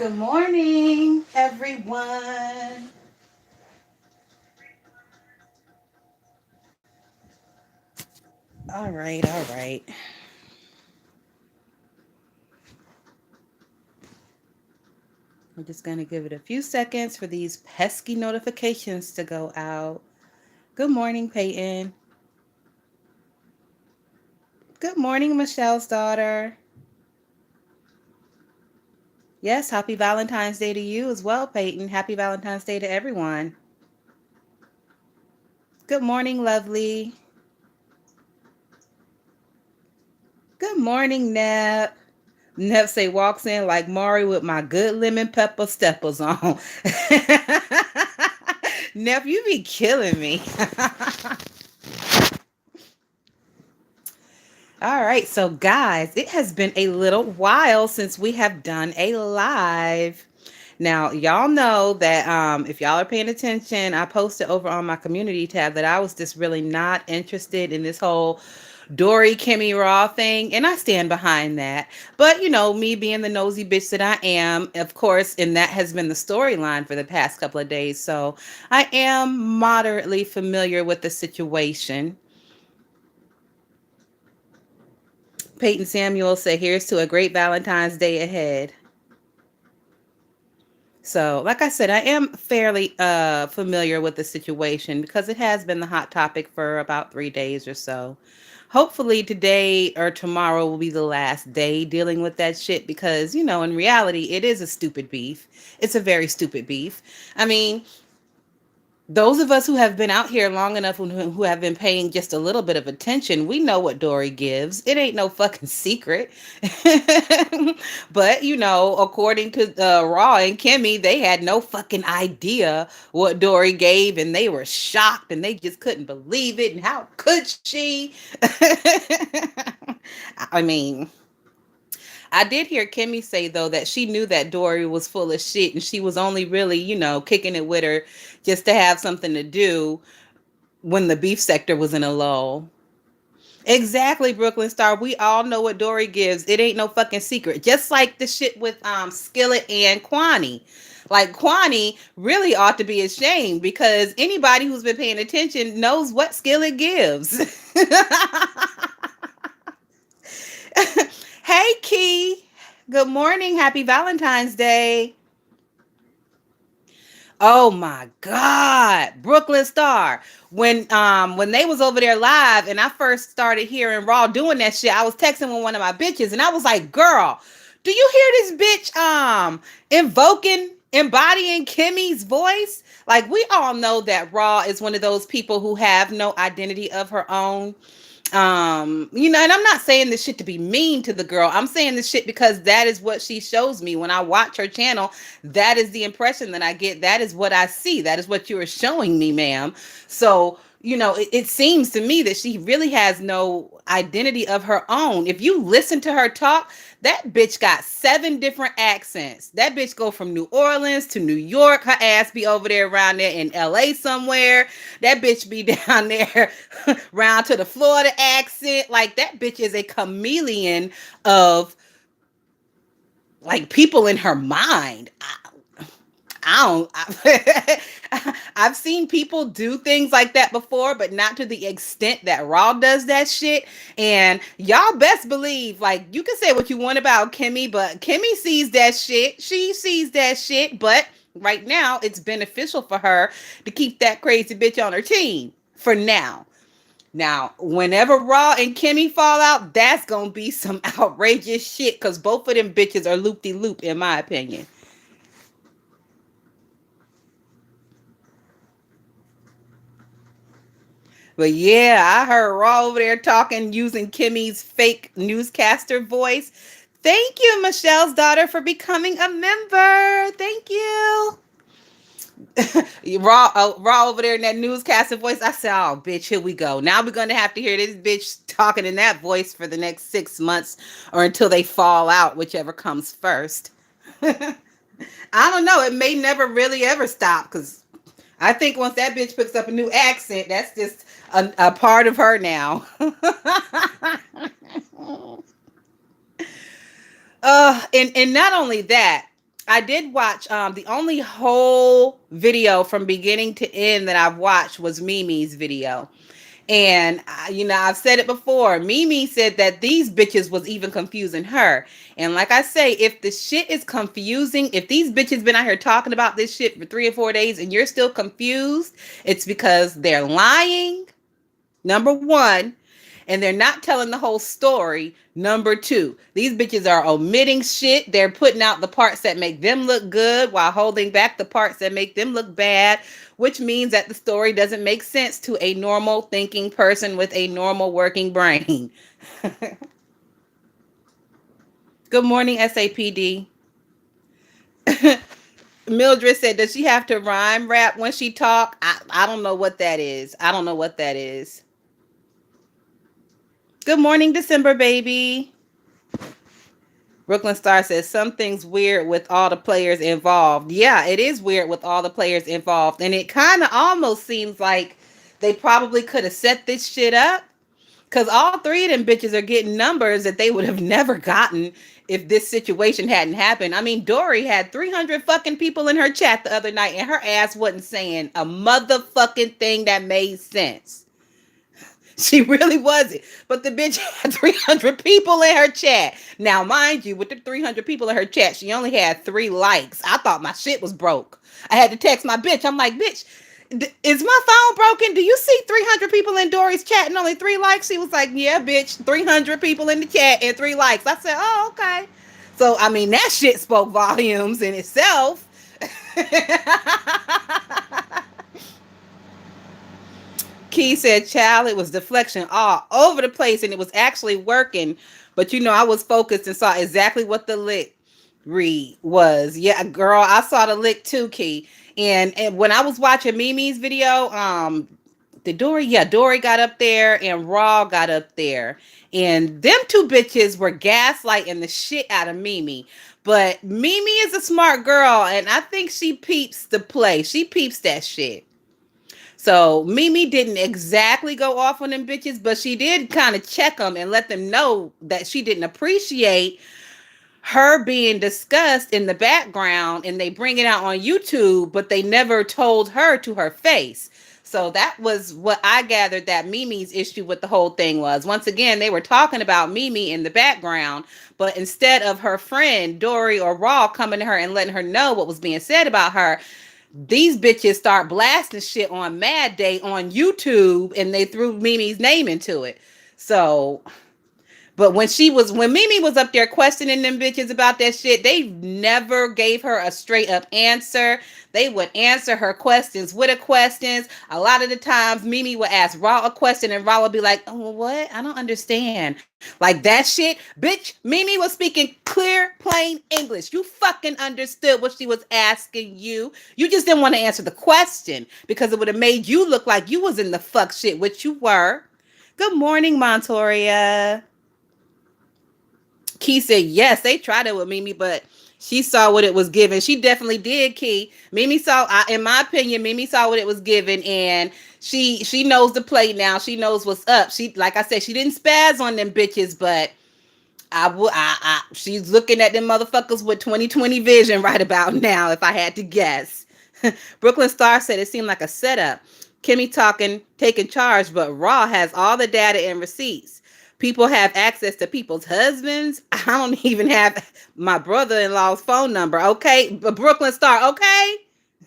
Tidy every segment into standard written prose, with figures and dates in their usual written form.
Good morning, everyone. All right. We're just going to give it a few seconds for these pesky notifications to go out. Good morning, Peyton. Good morning, Michelle's daughter. Yes, happy Valentine's Day to you as well, Peyton. Happy Valentine's Day to everyone. Good morning, lovely. Good morning, Nep. Nep say walks in like Mari with my good lemon pepper steppers on. Nep, you be killing me. All right, so guys, it has been a little while since we have done a live. Now, y'all know that if y'all are paying attention, I posted over on my community tab that I was just really not interested in this whole Dory Kimmy Raw thing, and I stand behind that. But me being the nosy bitch that I am, of course, and that has been the storyline for the past couple of days. So I am moderately familiar with the situation. Peyton Samuel said, "Here's to a great Valentine's Day ahead." So, like I said, I am fairly familiar with the situation because it has been the hot topic for about 3 days or so. Hopefully, today or tomorrow will be the last day dealing with that shit because, in reality, it is a stupid beef. It's a very stupid beef. I mean, those of us who have been out here long enough who have been paying just a little bit of attention, we know what Dory gives. It ain't no fucking secret. But, according to Raw and Kimmy, they had no fucking idea what Dory gave and they were shocked and they just couldn't believe it. And how could she? I mean, I did hear Kimmy say though that she knew that Dory was full of shit and she was only really, kicking it with her just to have something to do when the beef sector was in a lull. Exactly, Brooklyn Star. We all know what Dory gives. It ain't no fucking secret. Just like the shit with Skillet and Kwani. Like Kwani really ought to be ashamed because anybody who's been paying attention knows what Skillet gives. Hey, Key. Good morning. Happy Valentine's Day. Oh my God. Brooklyn Star. When they was over there live and I first started hearing Raw doing that shit, I was texting with one of my bitches and I was like, girl, do you hear this bitch embodying Kimmy's voice? Like we all know that Raw is one of those people who have no identity of her own. And I'm not saying this shit to be mean to the girl. I'm saying this shit because that is what she shows me when I watch her channel. That is the impression that I get. That is what I see. That is what you are showing me, ma'am. So it seems to me that she really has no identity of her own. If you listen to her talk, that bitch got 7 different accents. That bitch go from New Orleans to New York. Her ass be over there around there in LA somewhere. That bitch be down there round to the Florida accent. Like that bitch is a chameleon of like people in her mind. I've seen people do things like that before, but not to the extent that Raw does that shit. And y'all best believe, like, you can say what you want about Kimmy, but Kimmy sees that shit. She sees that shit, but right now it's beneficial for her to keep that crazy bitch on her team for now. Now, whenever Raw and Kimmy fall out, that's gonna be some outrageous shit because both of them bitches are loop-de-loop, in my opinion. But yeah, I heard Raw over there talking using Kimmy's fake newscaster voice. Thank you, Michelle's daughter, for becoming a member. Thank you. Raw over there in that newscaster voice. I said, "Oh, bitch, here we go. Now we're gonna have to hear this bitch talking in that voice for the next 6 months, or until they fall out, whichever comes first." I don't know. It may never really ever stop because I think once that bitch picks up a new accent, that's just a part of her now. And not only that, I did watch the only whole video from beginning to end that I've watched was Mimi's video. And I've said it before. Mimi said that these bitches was even confusing her. And like I say, if the shit is confusing, if these bitches been out here talking about this shit for 3 or 4 days and you're still confused, it's because they're lying. Number one, and they're not telling the whole story. Number two, these bitches are omitting shit. They're putting out the parts that make them look good while holding back the parts that make them look bad, which means that the story doesn't make sense to a normal thinking person with a normal working brain. Good morning, SAPD. Mildred said, does she have to rhyme rap when she talk? I don't know what that is. I don't know what that is. Good morning, December baby. Brooklyn Star says something's weird with all the players involved. Yeah, it is weird with all the players involved. And it kind of almost seems like they probably could have set this shit up. Because all three of them bitches are getting numbers that they would have never gotten if this situation hadn't happened. I mean, Dory had 300 fucking people in her chat the other night and her ass wasn't saying a motherfucking thing that made sense. She really wasn't. But the bitch had 300 people in her chat. Now, mind you, with the 300 people in her chat, she only had 3 likes. I thought my shit was broke. I had to text my bitch. I'm like, bitch, is my phone broken? Do you see 300 people in Dory's chat and only 3 likes? She was like, yeah, bitch, 300 people in the chat and 3 likes. I said, oh, okay. So, I mean, that shit spoke volumes in itself. Key said, child, it was deflection all over the place and it was actually working. But I was focused and saw exactly what the lick read was. Yeah, girl, I saw the lick too, Key. And when I was watching Mimi's video, Dory got up there and Raw got up there. And them two bitches were gaslighting the shit out of Mimi. But Mimi is a smart girl, and I think she peeps the play. She peeps that shit. So Mimi didn't exactly go off on them bitches, but she did kind of check them and let them know that she didn't appreciate her being discussed in the background, and they bring it out on YouTube, but they never told her to her face. So that was what I gathered that Mimi's issue with the whole thing was. Once again, they were talking about Mimi in the background, but instead of her friend Dory or Raw coming to her and letting her know what was being said about her, these bitches start blasting shit on Mad Day on YouTube, and they threw Mimi's name into it. So, but when Mimi was up there questioning them bitches about that shit, they never gave her a straight up answer. They would answer her questions with a questions. A lot of the times, Mimi would ask Raw a question, and Raw would be like, "Oh, what? I don't understand." Like that shit, bitch. Mimi was speaking clear, plain English. You fucking understood what she was asking you. You just didn't want to answer the question because it would have made you look like you was in the fuck shit, which you were. Good morning, Montoria. Key said, yes, they tried it with Mimi, but she saw what it was given. She definitely did, Key. Mimi saw, in my opinion, Mimi saw what it was given, and she knows the play now. She knows what's up. She, like I said, she didn't spaz on them bitches, but she's looking at them motherfuckers with 2020 vision right about now, if I had to guess. Brooklyn Star said it seemed like a setup. Kimmy taking charge, but Raw has all the data and receipts. People have access to people's husbands. I don't even have my brother-in-law's phone number, okay? But Brooklyn Star, okay?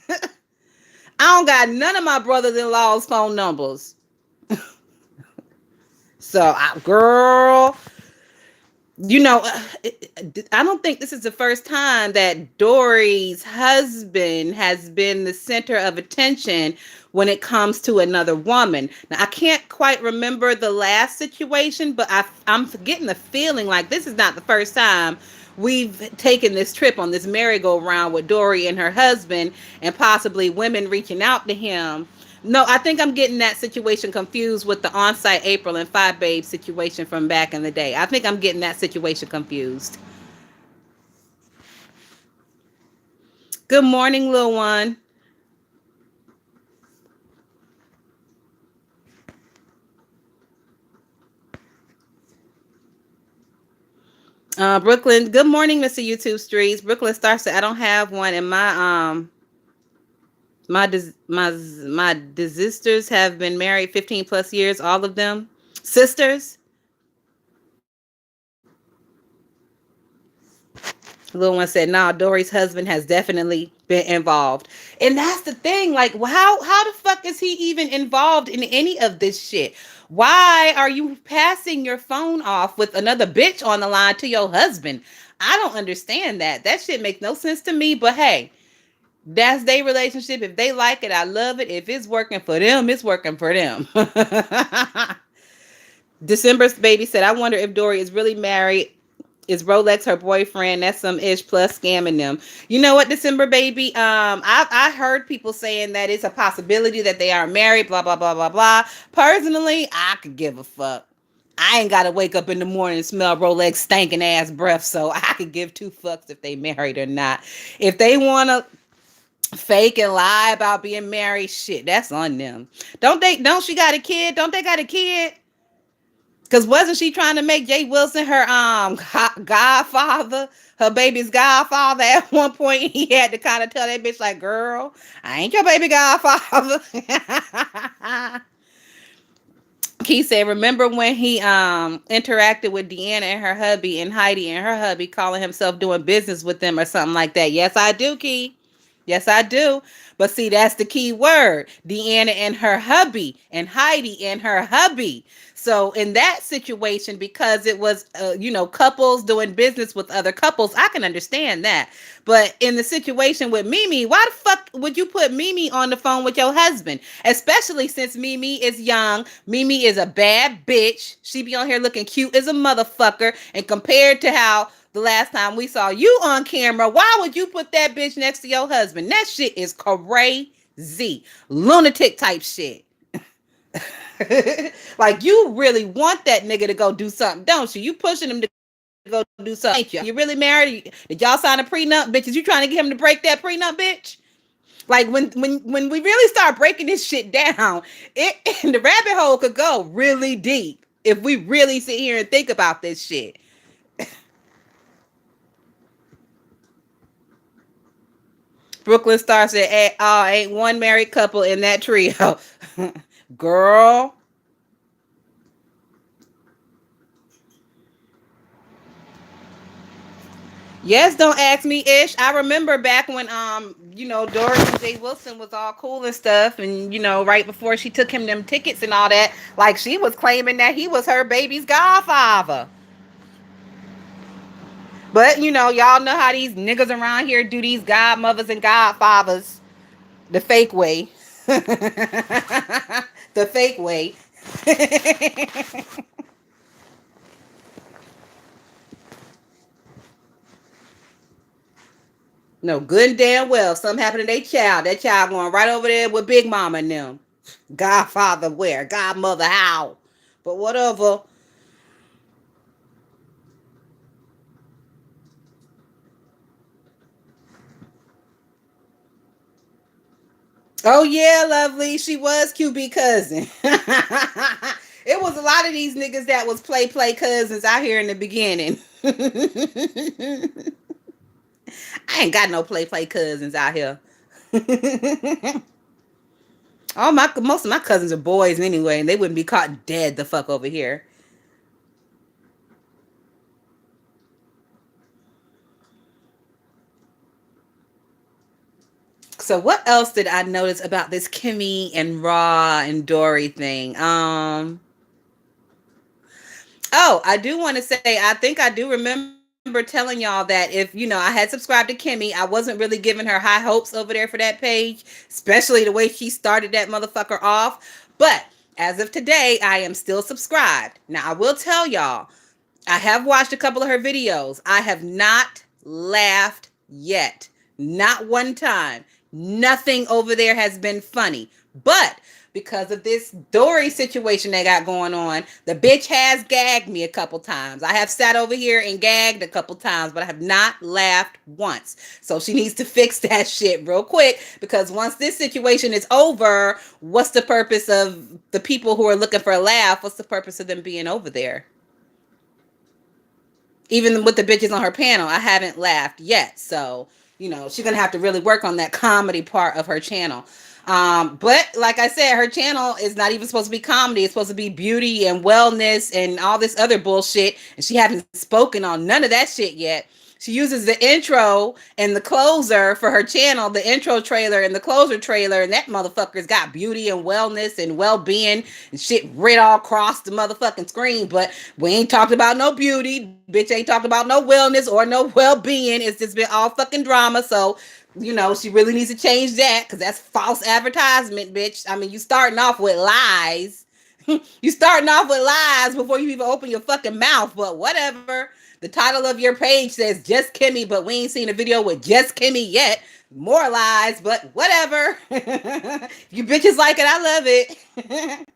I don't got none of my brothers-in-law's phone numbers. So, girl, I don't think this is the first time that Dory's husband has been the center of attention when it comes to another woman. Now, I can't quite remember the last situation, but I'm getting the feeling like this is not the first time we've taken this trip on this merry-go-round with Dory and her husband and possibly women reaching out to him. No, I think I'm getting that situation confused with the on-site April and Five Babe situation from back in the day. I think I'm getting that situation confused. Good morning, little one. Brooklyn, good morning, Mr. YouTube Streets. Brooklyn Star said, I don't have one, and my desisters have been married 15 plus years, all of them. Sisters. The little one said, nah, Dory's husband has definitely been involved. And that's the thing. Like, how the fuck is he even involved in any of this shit? Why are you passing your phone off with another bitch on the line to your husband? I don't understand that. That shit makes no sense to me. But hey, that's their relationship. If they like it, I love it. If it's working for them, it's working for them. December's baby said, I wonder if Dory is really married. Is Rolex her boyfriend? That's some ish plus scamming them. You know what, December baby? I heard people saying that it's a possibility that they are married, blah, blah, blah, blah, blah. Personally, I could give a fuck. I ain't gotta wake up in the morning and smell Rolex stinking ass breath, so I could give two fucks if they married or not. If they wanna fake and lie about being married, shit, that's on them. Don't she got a kid? Don't they got a kid? Cause wasn't she trying to make Jay Wilson her godfather, her baby's godfather at one point? He had to kind of tell that bitch like, girl, I ain't your baby godfather. Keith said, remember when he interacted with Deanna and her hubby and Heidi and her hubby, calling himself doing business with them or something like that? Yes, I do, Keith. Yes, I do. But see, that's the key word. Deanna and her hubby, and Heidi and her hubby. So in that situation, because it was, couples doing business with other couples, I can understand that. But in the situation with Mimi, why the fuck would you put Mimi on the phone with your husband? Especially since Mimi is young. Mimi is a bad bitch. She be on here looking cute as a motherfucker. And compared to how the last time we saw you on camera, why would you put that bitch next to your husband? That shit is crazy. Lunatic type shit. Like, you really want that nigga to go do something, don't you? You pushing him to go do something. Ain't you? You really married? Did y'all sign a prenup, bitches? You trying to get him to break that prenup, bitch? Like, when we really start breaking this shit down, the rabbit hole could go really deep if we really sit here and think about this shit. Brooklyn Star said, ain't one married couple in that trio. Girl. Yes, don't ask me, Ish. I remember back when Doris and Jay Wilson was all cool and stuff, and right before she took him them tickets and all that, like, she was claiming that he was her baby's godfather. But y'all know how these niggas around here do these godmothers and godfathers the fake way. The fake way. No, good and damn well, if something happened to their child, that child going right over there with Big Mama and them. Godfather where? Godmother how? But whatever. Oh yeah, lovely. She was QB cousin. It was a lot of these niggas that was play cousins out here in the beginning. I ain't got no play cousins out here. Most of my cousins are boys anyway, and they wouldn't be caught dead the fuck over here. So what else did I notice about this Kimmy and Raw and Dory thing? Oh, I do want to say, I think I do remember telling y'all that if, I had subscribed to Kimmy, I wasn't really giving her high hopes over there for that page, especially the way she started that motherfucker off. But as of today, I am still subscribed. Now, I will tell y'all, I have watched a couple of her videos. I have not laughed yet. Not one time. Nothing over there has been funny. But because of this Dory situation they got going on, the bitch has gagged me a couple times. I have sat over here and gagged a couple times, but I have not laughed once. So she needs to fix that shit real quick, because once this situation is over, what's the purpose of the people who are looking for a laugh? What's the purpose of them being over there? Even with the bitches on her panel, I haven't laughed yet. So, she's gonna have to really work on that comedy part of her channel. But like I said, her channel is not even supposed to be comedy. It's supposed to be beauty and wellness and all this other bullshit. And she hasn't spoken on none of that shit yet. She uses the intro and the closer for her channel, the intro trailer and the closer trailer, and that motherfucker's got beauty and wellness and well-being and shit writ all across the motherfucking screen. But we ain't talked about no beauty. Bitch ain't talked about no wellness or no well-being. It's just been all fucking drama. So she really needs to change that because that's false advertisement, bitch. I mean, you starting off with lies. You starting off with lies before you even open your fucking mouth, but whatever. The title of your page says Just Kimmy, but we ain't seen a video with Just Kimmy yet. More lies, but whatever. You bitches like it, I love it.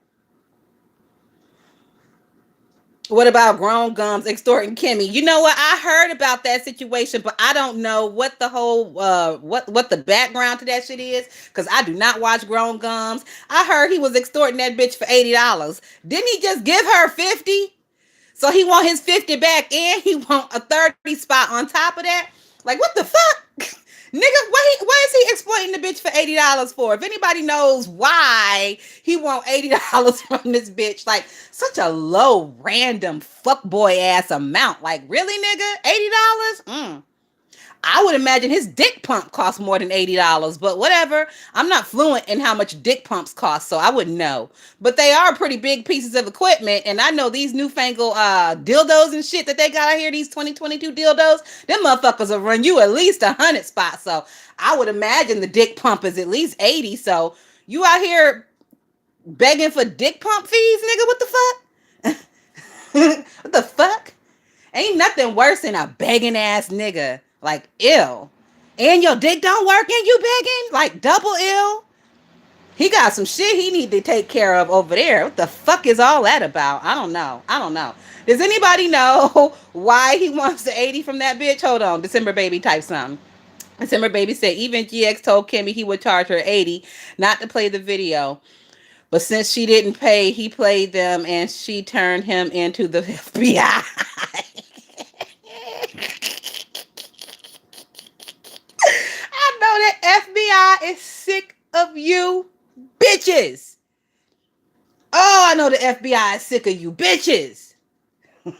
What about Grown Gums extorting Kimmy? You know what? I heard about that situation, but I don't know what the whole what the background to that shit is because I do not watch Grown Gums. I heard he was extorting that bitch for $80. Didn't he just give her 50? So he want his 50 back and he want a 30 spot on top of that? Like, what the fuck? Nigga, why is he exploiting the bitch for $80 for? If anybody knows why he want $80 from this bitch, like such a low, random fuckboy ass amount. Like, really, nigga? $80? I would imagine his dick pump costs more than $80, but whatever. I'm not fluent in how much dick pumps cost, so I wouldn't know. But they are pretty big pieces of equipment, and I know these newfangled dildos and shit that they got out here, these 2022 dildos, them motherfuckers will run you at least 100 spots. So I would imagine the dick pump is at least 80. So you out here begging for dick pump fees, nigga? What the fuck? What the fuck? Ain't nothing worse than a begging ass nigga. Like, ill. And your dick don't work and you begging? Like, double ill? He got some shit he need to take care of over there. What the fuck is all that about? I don't know. Does anybody know why he wants the 80 from that bitch? Hold on. December Baby type something. December Baby said even GX told Kimmy he would charge her 80 not to play the video. But since she didn't pay, he played them and she turned him into the FBI. I know that FBI is sick of you bitches. Oh, I know the FBI is sick of you bitches. I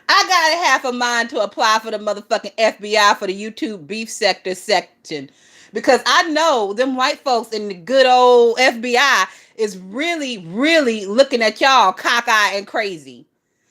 got a half a mind to apply for the motherfucking FBI for the YouTube beef sector section. Because I know them white folks in the good old FBI is really, really looking at y'all cockeyed and crazy.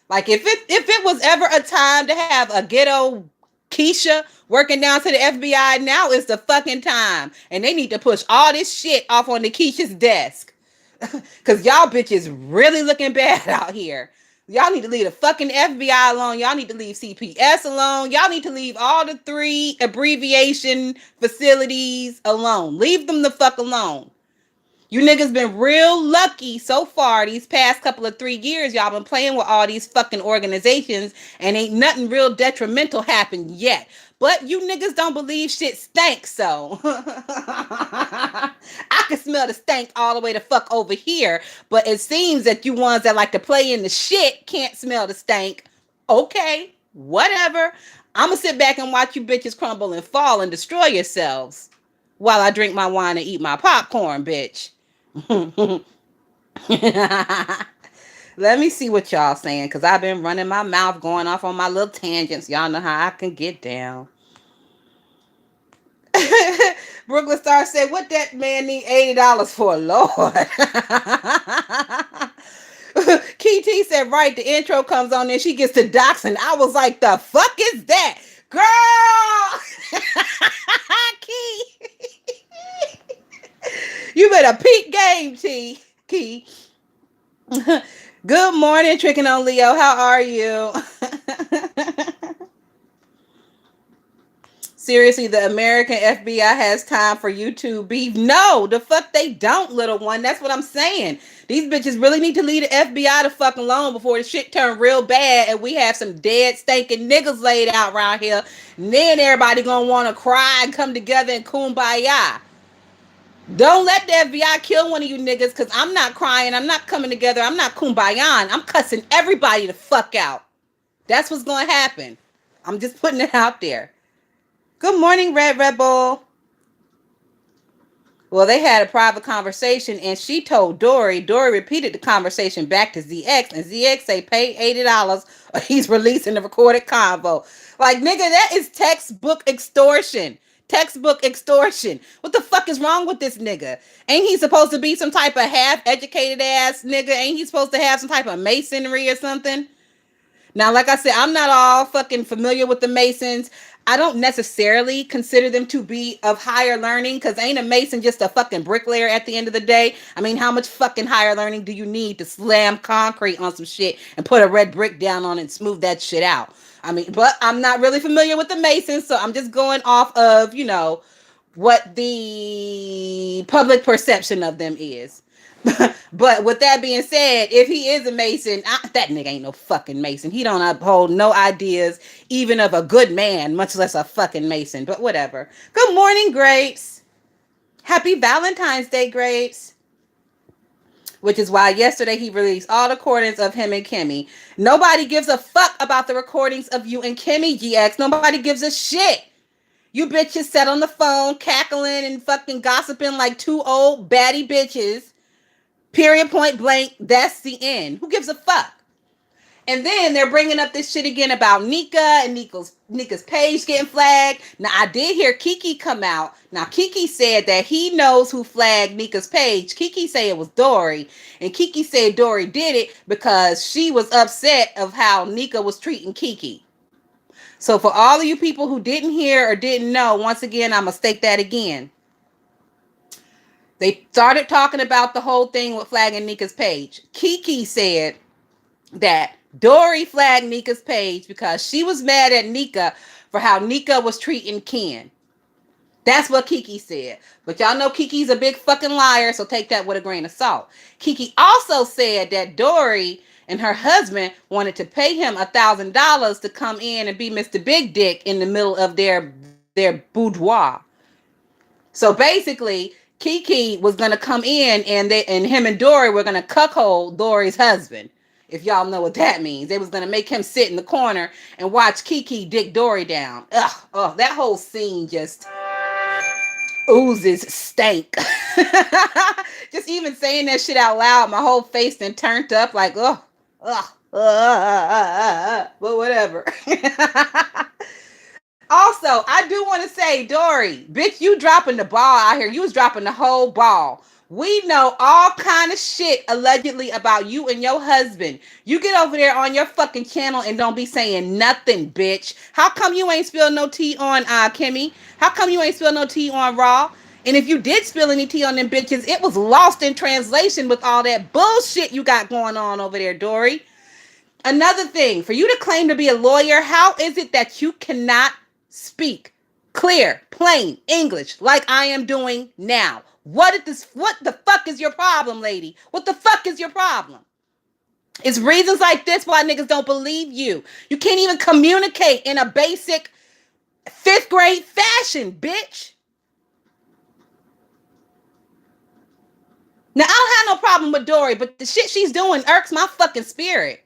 Like if it was ever a time to have a ghetto Keisha working down to the FBI, now is the fucking time. And they need to push all this shit off on the Keisha's desk. Because y'all bitches really looking bad out here. Y'all need to leave the fucking FBI alone. Y'all need to leave CPS alone. Y'all need to leave all the 3 abbreviation facilities alone. Leave them the fuck alone. You niggas been real lucky so far these past couple of 3 years. Y'all been playing with all these fucking organizations and ain't nothing real detrimental happened yet. But you niggas don't believe shit stank, so I can smell the stank all the way the fuck over here. But it seems that you ones that like to play in the shit can't smell the stank. Okay, whatever. I'm gonna sit back and watch you bitches crumble and fall and destroy yourselves while I drink my wine and eat my popcorn, bitch. Let me see what y'all saying, because I've been running my mouth, going off on my little tangents. Y'all know how I can get down. Brooklyn Star said, what that man need $80 for, Lord? Key T said, right, the intro comes on and she gets to doxing. I was like, the fuck is that? Girl! Key. You better peak game, Key. Good morning, Tricking on Leo. How are you? Seriously, the American FBI has time for YouTube beef? No, the fuck they don't, little one. That's what I'm saying. These bitches really need to leave the FBI the fuck alone before the shit turn real bad and we have some dead, stinking niggas laid out around here. And then everybody gonna want to cry and come together and kumbaya. Don't let the FBI kill one of you niggas, because I'm not crying. I'm not coming together. I'm not kumbayan. I'm cussing everybody the fuck out. That's what's going to happen. I'm just putting it out there. Good morning, Red Rebel. Well, they had a private conversation and she told Dory. Dory repeated the conversation back to ZX and ZX say pay $80 or he's releasing the recorded convo. Like, nigga, that is textbook extortion. Textbook extortion. What the fuck is wrong with this nigga? Ain't he supposed to be some type of half-educated ass nigga? Ain't he supposed to have some type of masonry or something? Now, like I said, I'm not all fucking familiar with the Masons. I don't necessarily consider them to be of higher learning because ain't a Mason just a fucking bricklayer at the end of the day? I mean, how much fucking higher learning do you need to slam concrete on some shit and put a red brick down on it and smooth that shit out? I mean, but I'm not really familiar with the Masons, so I'm just going off of, what the public perception of them is. But with that being said, if he is a Mason, that nigga ain't no fucking Mason. He don't uphold no ideas, even of a good man, much less a fucking Mason. But whatever. Good morning, Grapes. Happy Valentine's Day, Grapes. Which is why yesterday he released all the recordings of him and Kimmy. Nobody gives a fuck about the recordings of you and Kimmy, GX. Nobody gives a shit. You bitches sat on the phone cackling and fucking gossiping like two old baddie bitches. Period, point blank. That's the end. Who gives a fuck? And then they're bringing up this shit again about Nika and Nika's page getting flagged. Now, I did hear Kiki come out. Now, Kiki said that he knows who flagged Nika's page. Kiki said it was Dory. And Kiki said Dory did it because she was upset of how Nika was treating Kiki. So for all of you people who didn't hear or didn't know, once again, I'm going to state that again. They started talking about the whole thing with flagging Nika's page. Kiki said that Dory flagged Nika's page because she was mad at Nika for how Nika was treating Ken. That's what Kiki said. But y'all know Kiki's a big fucking liar, so take that with a grain of salt. Kiki also said that Dory and her husband wanted to pay him $1,000 to come in and be Mr. Big Dick in the middle of their boudoir. So basically, Kiki was gonna come in and him and Dory were gonna cuckold Dory's husband. If y'all know what that means. They was gonna make him sit in the corner and watch Kiki dick Dory down. Ugh, that whole scene just oozes stank. Just even saying that shit out loud, my whole face then turned up like, but whatever. Also, I do want to say, Dory, bitch, you dropping the ball out here. You was dropping the whole ball. We know all kind of shit allegedly about you and your husband. You get over there on your fucking channel and don't be saying nothing, bitch. How come you ain't spilled no tea on Kimmy? How come you ain't spilled no tea on Raw? And if you did spill any tea on them bitches, it was lost in translation with all that bullshit you got going on over there, Dory. Another thing, for you to claim to be a lawyer, how is it that you cannot speak clear, plain English like I am doing now? What the fuck is your problem, lady? What the fuck is your problem? It's reasons like this why niggas don't believe you. You can't even communicate in a basic 5th grade fashion, bitch. Now, I don't have no problem with Dory, but the shit she's doing irks my fucking spirit.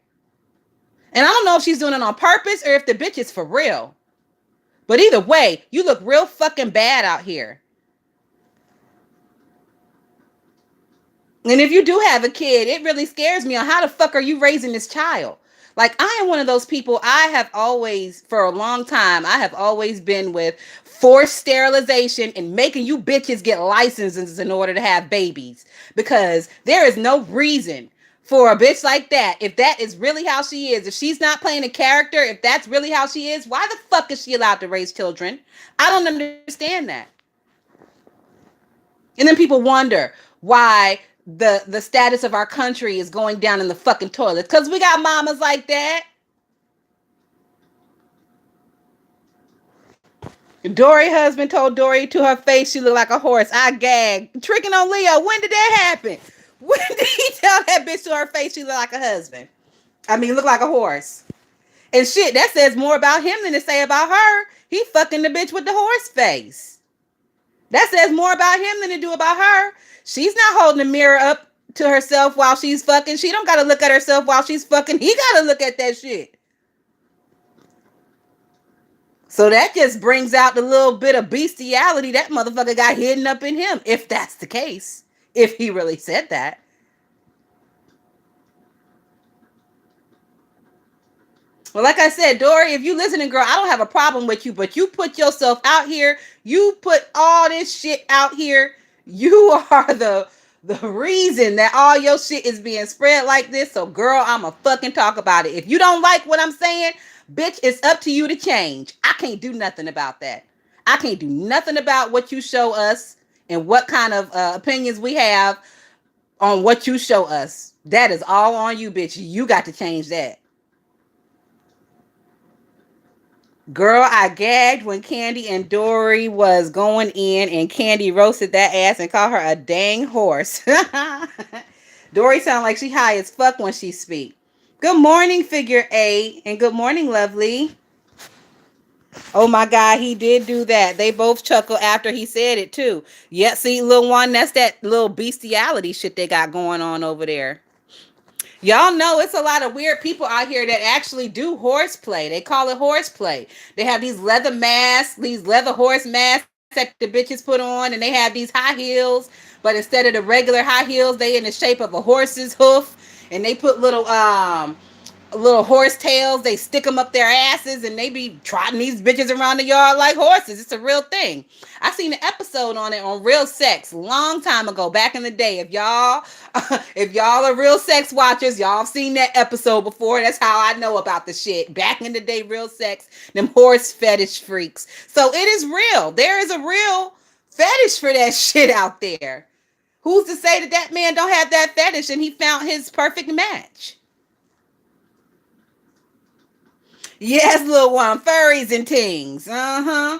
And I don't know if she's doing it on purpose or if the bitch is for real. But either way, you look real fucking bad out here. And if you do have a kid, it really scares me on how the fuck are you raising this child? Like, I am one of those people, I have always, for a long time, I have always been with forced sterilization and making you bitches get licenses in order to have babies. Because there is no reason for a bitch like that, if that is really how she is, if she's not playing a character, if that's really how she is, why the fuck is she allowed to raise children? I don't understand that. And then people wonder why the status of our country is going down in the fucking toilet. Because we got mamas like that. Dory husband told Dory to her face she looked like a horse. I gagged. Tricking on Leo. When did that happen? When did he tell that bitch to her face she looked like a husband? I mean, look like a horse. And shit, that says more about him than it say about her. He fucking the bitch with the horse face. That says more about him than it do about her. She's not holding the mirror up to herself while she's fucking. She don't got to look at herself while she's fucking. He got to look at that shit. So that just brings out the little bit of bestiality that motherfucker got hidden up in him, if that's the case. If he really said that. Well, like I said, Dory, if you listening, girl, I don't have a problem with you, but you put yourself out here. You put all this shit out here. You are the reason that all your shit is being spread like this. So, girl, I'ma fucking talk about it. If you don't like what I'm saying, bitch, it's up to you to change. I can't do nothing about that. I can't do nothing about what you show us and what kind of opinions we have on what you show us. That is all on you, bitch. You got to change that. Girl, I gagged when Candy and Dory was going in, and Candy roasted that ass and called her a dang horse. Dory sound like she high as fuck when she speak. Good morning, figure eight, and good morning, lovely. Oh my God, he did do that. They both chuckle after he said it too. Yeah, see, little one, that's that little bestiality shit they got going on over there. Y'all know it's a lot of weird people out here that actually do horseplay. They call it horseplay. They have these leather masks, these leather horse masks that the bitches put on, and they have these high heels, but instead of the regular high heels, they in the shape of a horse's hoof, and they put little horse tails. They stick them up their asses and they be trotting these bitches around the yard like horses. It's a real thing. I seen an episode on it on Real Sex long time ago, back in the day. If y'all are Real Sex watchers, y'all have seen that episode before. That's how I know about the shit. Back in the day, Real Sex, them horse fetish freaks. So it is real. There is a real fetish for that shit out there. Who's to say that that man don't have that fetish and he found his perfect match? Yes, little one, furries and things. Uh huh.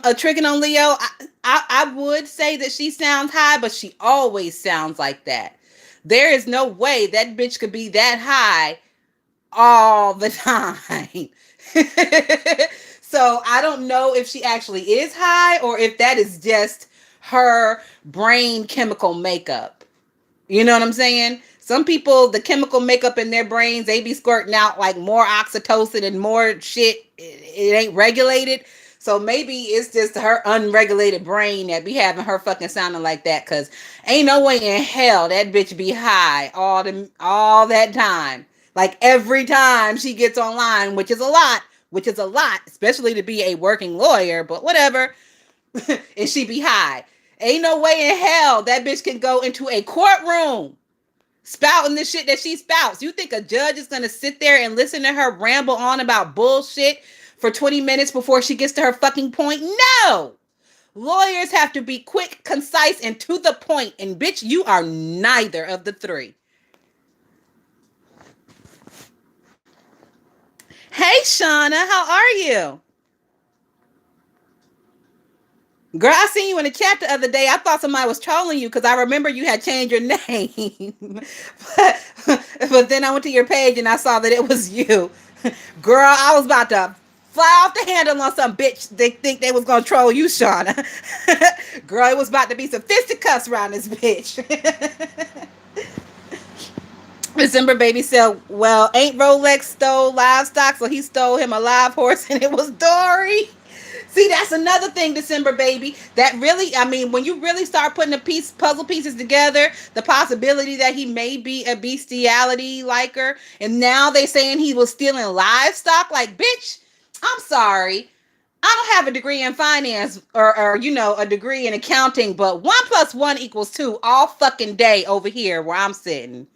A tricking on Leo. I would say that she sounds high, but she always sounds like that. There is no way that bitch could be that high all the time. So I don't know if she actually is high or if that is just her brain chemical makeup. You know what I'm saying? Some people, the chemical makeup in their brains, they be squirting out like more oxytocin and more shit. It ain't regulated. So maybe it's just her unregulated brain that be having her fucking sounding like that. Cause ain't no way in hell that bitch be high all that time. Like every time she gets online, which is a lot, especially to be a working lawyer, but whatever. And she be high. Ain't no way in hell that bitch can go into a courtroom spouting the shit that she spouts. You think a judge is gonna sit there and listen to her ramble on about bullshit for 20 minutes before she gets to her fucking point? No! Lawyers have to be quick, concise, and to the point. And bitch, you are neither of the three. Hey, Shauna, how are you? Girl, I seen you in the chat the other day. I thought somebody was trolling you because I remember you had changed your name. but then I went to your page and I saw that it was you. Girl, I was about to fly off the handle on some bitch they think they was gonna troll you, Shauna. Girl, it was about to be some fisticuffs around this bitch. December baby said, well, ain't Rolex stole livestock, so he stole him a live horse and it was Dory. See, that's another thing, December baby. That really, I mean, when you really start putting the puzzle pieces together, the possibility that he may be a bestiality liker, and now they saying he was stealing livestock. Like, bitch, I'm sorry. I don't have a degree in finance or a degree in accounting, but 1 + 1 = 2 all fucking day over here where I'm sitting.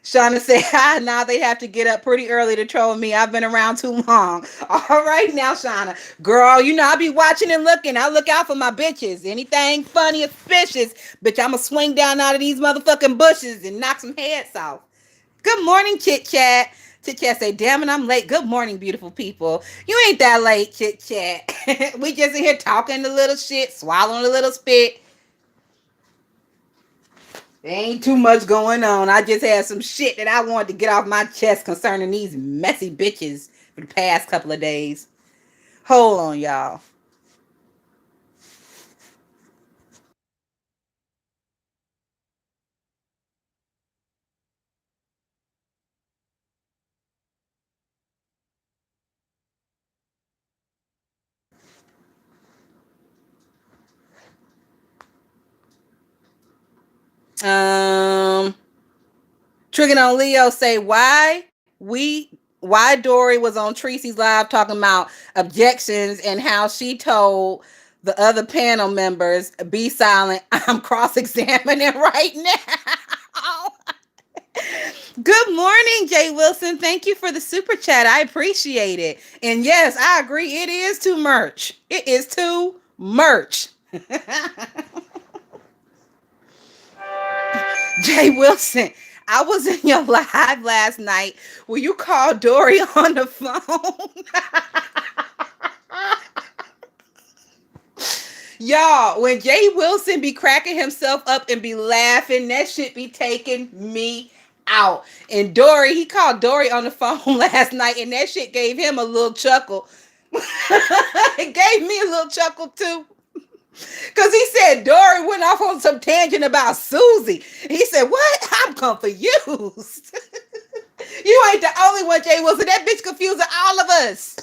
Shauna said, now they have to get up pretty early to troll me. I've been around too long. All right now, Shauna. Girl, I be watching and looking. I look out for my bitches. Anything funny or suspicious, bitch, I'ma swing down out of these motherfucking bushes and knock some heads off. Good morning, Chit Chat. Chit Chat say, damn it, I'm late. Good morning, beautiful people. You ain't that late, Chit Chat. We just in here talking a little shit, swallowing a little spit. There ain't too much going on. I just had some shit that I wanted to get off my chest concerning these messy bitches for the past couple of days. Hold on, y'all. Um, Trigger on Leo say why Dory was on Tracy's live talking about objections and how she told the other panel members be silent. I'm cross-examining right now. Good morning, Jay Wilson. Thank you for the super chat. I appreciate it. And yes, I agree. It is too much. It is too much. Jay Wilson, I was in your live last night where you called Dory on the phone. Y'all, when Jay Wilson be cracking himself up and be laughing, that shit be taking me out. And Dory, he called Dory on the phone last night, and that shit gave him a little chuckle. It gave me a little chuckle too. Because he said Dory went off on some tangent about Susie. He said, what? I'm confused. You ain't the only one, Jay Wilson. That bitch confusing all of us.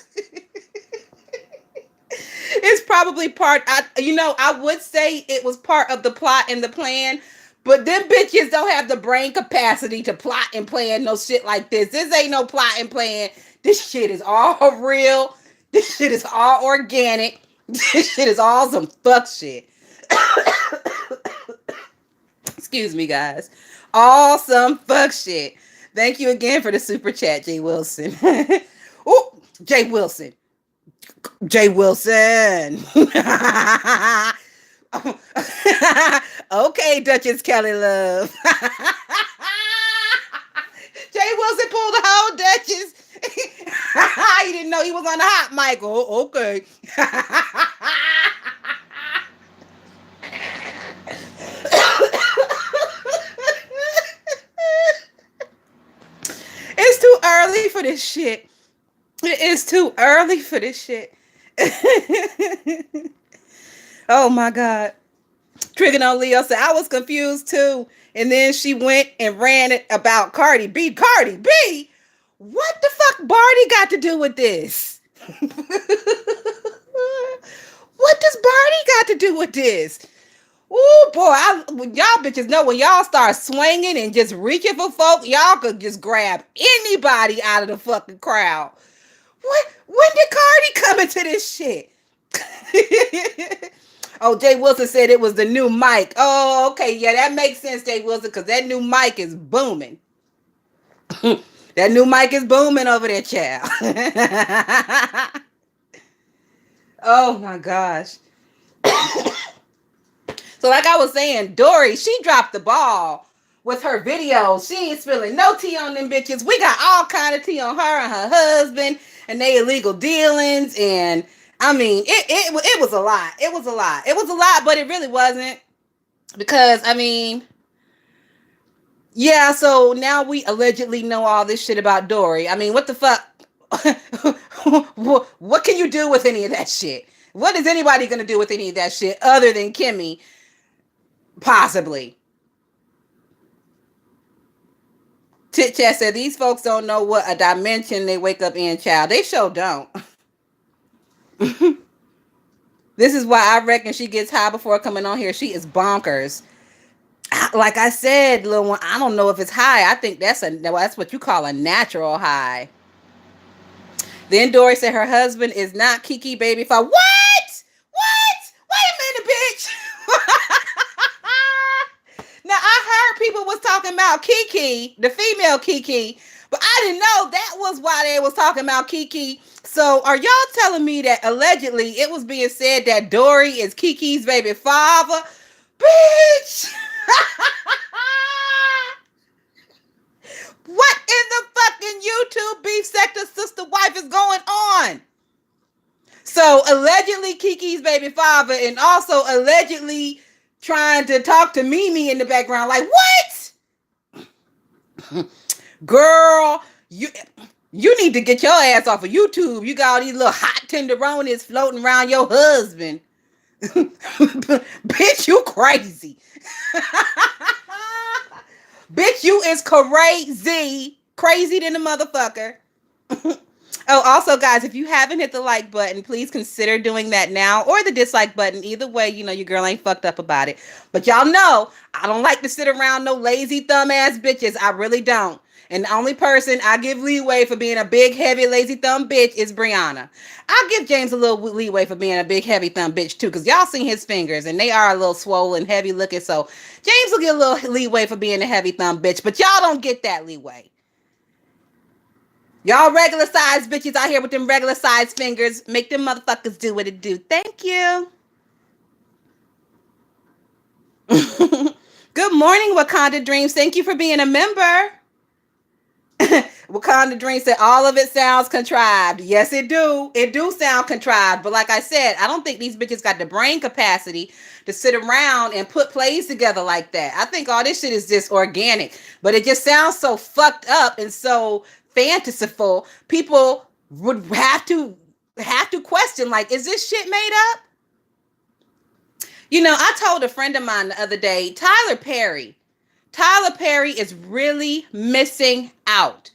It's probably I would say it was part of the plot and the plan, but them bitches don't have the brain capacity to plot and plan no shit like this. This ain't no plot and plan. This shit is all real. This shit is all organic. This shit is all some fuck shit. Excuse me, guys. All some fuck shit. Thank you again for the super chat, Jay Wilson. Oh, Jay Wilson. Jay Wilson. Okay, Duchess Kelly Love. Jay Wilson pulled the whole Duchess. He didn't know he was on the hot mic. Oh, okay. It's too early for this shit. It is too early for this shit. Oh my God. Trigger on Leo said, I was confused too. And then she went and ran it about Cardi B. Cardi B? What the fuck Barty got to do with this? What does Barty got to do with this? Ooh, boy, y'all bitches know when y'all start swinging and just reaching for folk, y'all could just grab anybody out of the fucking crowd. When did Cardi come into this shit? Oh, Jay Wilson said it was the new mic. Oh, okay. Yeah, that makes sense, Jay Wilson, because that new mic is booming. That new mic is booming over there, child. Oh, my gosh. So like I was saying, Dory, she dropped the ball with her videos. She ain't spilling no tea on them bitches. We got all kind of tea on her and her husband and they illegal dealings. And I mean, it was a lot. It was a lot. It was a lot, but it really wasn't. Because, I mean, yeah, so now we allegedly know all this shit about Dory. I mean, what the fuck? What can you do with any of that shit? What is anybody going to do with any of that shit other than Kimmy? Possibly. Tit Chat said, these folks don't know what a dimension they wake up in, child. They sure don't. This is why I reckon she gets high before coming on here. She is bonkers. Like I said, little one, I don't know if it's high. I think that's what you call a natural high. Then Dory said her husband is not Kiki baby father. What? Wait a minute, bitch. Now, I heard people was talking about Kiki, the female Kiki, but I didn't know that was why they was talking about Kiki. So are y'all telling me that allegedly it was being said that Dory is Kiki's baby father? Bitch! What in the fucking YouTube beef sector sister wife is going on? So allegedly Kiki's baby father and also allegedly trying to talk to Mimi in the background. Like, what? Girl, you need to get your ass off of YouTube. You got all these little hot tenderonis floating around your husband. Bitch, you crazy. Bitch, you is crazy. Crazy than a motherfucker. Oh, also, guys, if you haven't hit the like button, please consider doing that now, or the dislike button. Either way, you know your girl ain't fucked up about it. But y'all know I don't like to sit around no lazy thumb ass bitches. I really don't. And the only person I give leeway for being a big, heavy, lazy thumb bitch is Brianna. I'll give James a little leeway for being a big, heavy thumb bitch too, because y'all seen his fingers and they are a little swollen, heavy looking. So James will get a little leeway for being a heavy thumb bitch, but y'all don't get that leeway. Y'all regular size bitches out here with them regular size fingers. Make them motherfuckers do what it do. Thank you. Good morning, Wakanda Dreams. Thank you for being a member. Wakanda Dream said all of it sounds contrived. Yes, it do. It do sound contrived. But like I said, I don't think these bitches got the brain capacity to sit around and put plays together like that. I think all this shit is just organic. But it just sounds so fucked up and so fantasyful. People would have to question, like, is this shit made up? You know, I told a friend of mine the other day, Tyler Perry is really missing out.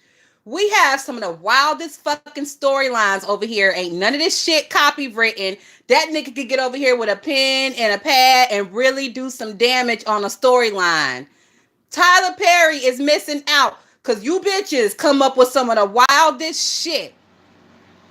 We have some of the wildest fucking storylines over here. Ain't none of this shit copywritten. That nigga could get over here with a pen and a pad and really do some damage on a storyline. Tyler Perry is missing out because you bitches come up with some of the wildest shit.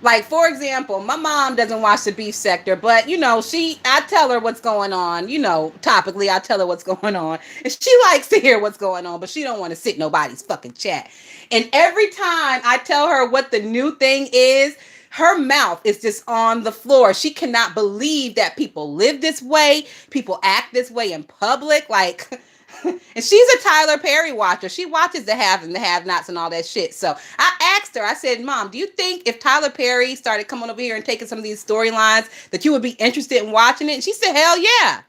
Like, for example, my mom doesn't watch the beef sector, but you know, I tell her what's going on, you know, topically, I tell her what's going on. And she likes to hear what's going on, but she don't want to sit nobody's fucking chat. And every time I tell her what the new thing is, her mouth is just on the floor. She cannot believe that people live this way, people act this way in public. Like, and she's a Tyler Perry watcher. She watches the haves and the have-nots and all that shit. So I asked her, I said, Mom, do you think if Tyler Perry started coming over here and taking some of these storylines that you would be interested in watching it? And she said, hell yeah.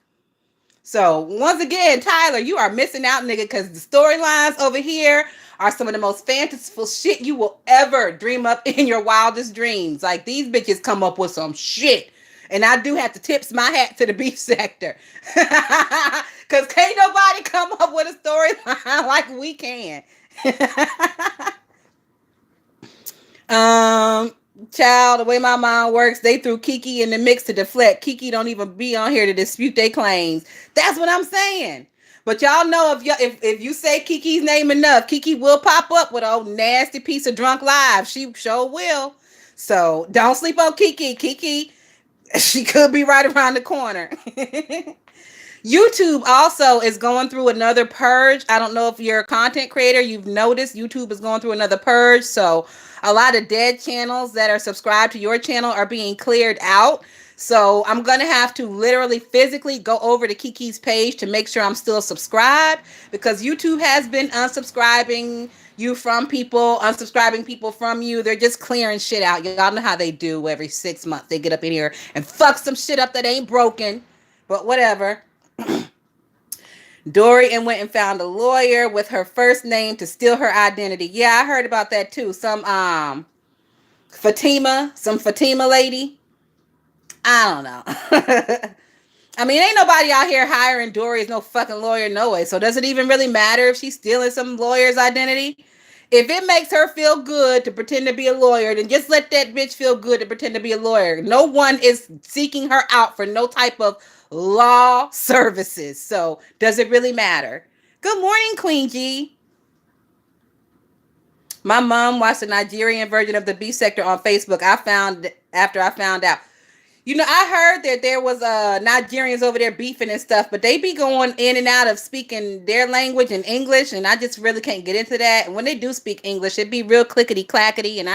So once again, Tyler, you are missing out, nigga, because the storylines over here are some of the most fanciful shit you will ever dream up in your wildest dreams. Like, these bitches come up with some shit. And I do have to tips my hat to the beef sector. Because can't nobody come up with a storyline like we can. Child, the way my mind works, they threw Kiki in the mix to deflect. Kiki don't even be on here to dispute their claims. That's what I'm saying. But y'all know if you say Kiki's name enough, Kiki will pop up with a old nasty piece of drunk live. She sure will. So don't sleep on Kiki. Kiki, she could be right around the corner. YouTube also is going through another purge. I don't know if you're a content creator, you've noticed YouTube is going through another purge. So a lot of dead channels that are subscribed to your channel are being cleared out. So I'm going to have to literally physically go over to Kiki's page to make sure I'm still subscribed, because YouTube has been unsubscribing you from people, unsubscribing people from you. They're just clearing shit out. Y'all know how they do every 6 months. They get up in here and fuck some shit up that ain't broken. But whatever. Dory and went and found a lawyer with her first name to steal her identity. Yeah, I heard about that too. Some Fatima lady. I don't know. I mean, ain't nobody out here hiring Dory as no fucking lawyer, no way. So does it even really matter if she's stealing some lawyer's identity? If it makes her feel good to pretend to be a lawyer, then just let that bitch feel good to pretend to be a lawyer. No one is seeking her out for no type of law services. So does it really matter? Good morning, Queen G. My mom watched the Nigerian version of the B sector on Facebook. After I found out. You know, I heard that there was Nigerians over there beefing and stuff, but they be going in and out of speaking their language in English, and I just really can't get into that. And when they do speak English, it be real clickety clackety, and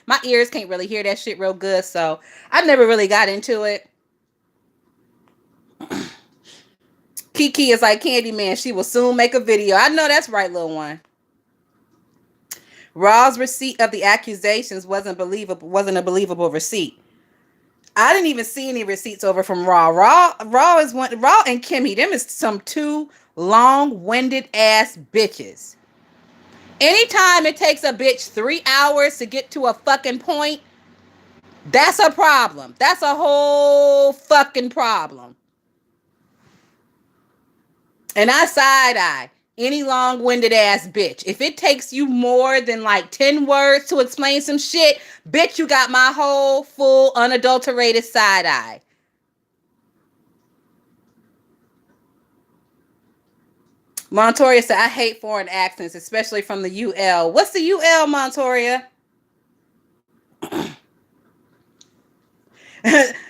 my ears can't really hear that shit real good, so I never really got into it. Kiki is like Candyman. She will soon make a video. I know that's right, little one. Raw's receipt of the accusations wasn't a believable receipt. I didn't even see any receipts over from Raw. Raw and Kimmy, them is some two long-winded ass bitches. Anytime it takes a bitch 3 hours to get to a fucking point, that's a problem. That's a whole fucking problem. And I side-eye. Any long-winded ass bitch. If it takes you more than like 10 words to explain some shit, bitch, you got my whole full unadulterated side eye. Montoria said, I hate foreign accents, especially from the UL. What's the UL, Montoria?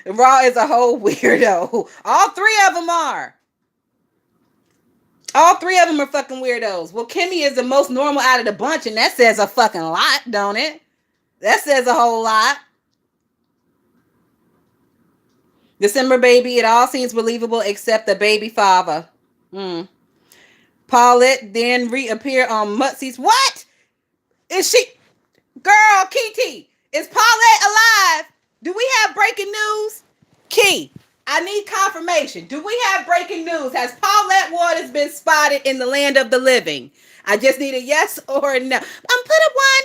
Raw is a whole weirdo. All three of them are. All three of them are fucking weirdos. Well, Kimmy is the most normal out of the bunch, and that says a fucking lot, don't it? That says a whole lot. December baby, it all seems believable except the baby father. Mm. Paulette then reappear on Mutsy's. What? Is she? Girl, Kitty, is Paulette alive? Do we have breaking news? Key, I need confirmation. Do we have breaking news? Has Paulette Waters been spotted in the land of the living? I just need a yes or a no. Put a one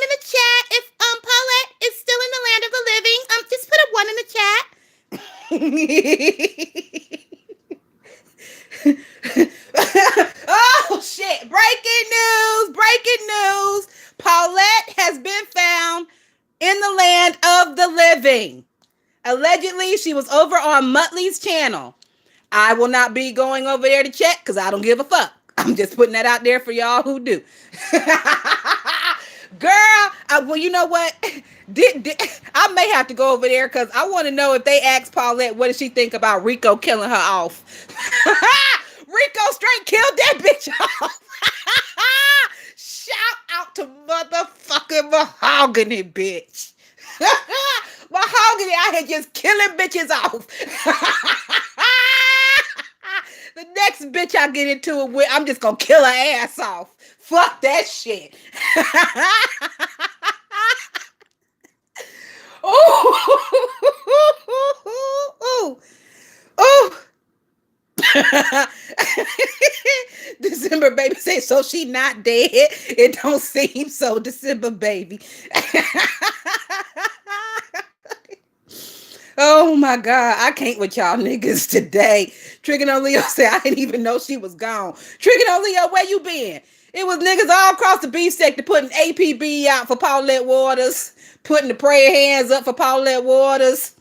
in the chat if Paulette is still in the land of the living. Just put a one in the chat. Oh shit! Breaking news! Paulette has been found in the land of the living. Allegedly, she was over on Muttley's channel. I will not be going over there to check because I don't give a fuck. I'm just putting that out there for y'all who do. Girl, well, you know what? I may have to go over there because I want to know if they ask Paulette what does she think about Rico killing her off. Rico straight killed that bitch off. Shout out to motherfucking Mahogany, bitch. Mahogany out here just killing bitches off. The next bitch I get into it with, I'm just gonna kill her ass off. Fuck that shit. Oh. December baby say, so she not dead. It don't seem so, December baby. Oh my God, I can't with y'all niggas today. Triggin' Leo said, I didn't even know she was gone. Triggin' Leo, where you been? It was niggas all across the beef sector putting APB out for Paulette Waters, putting the prayer hands up for Paulette Waters.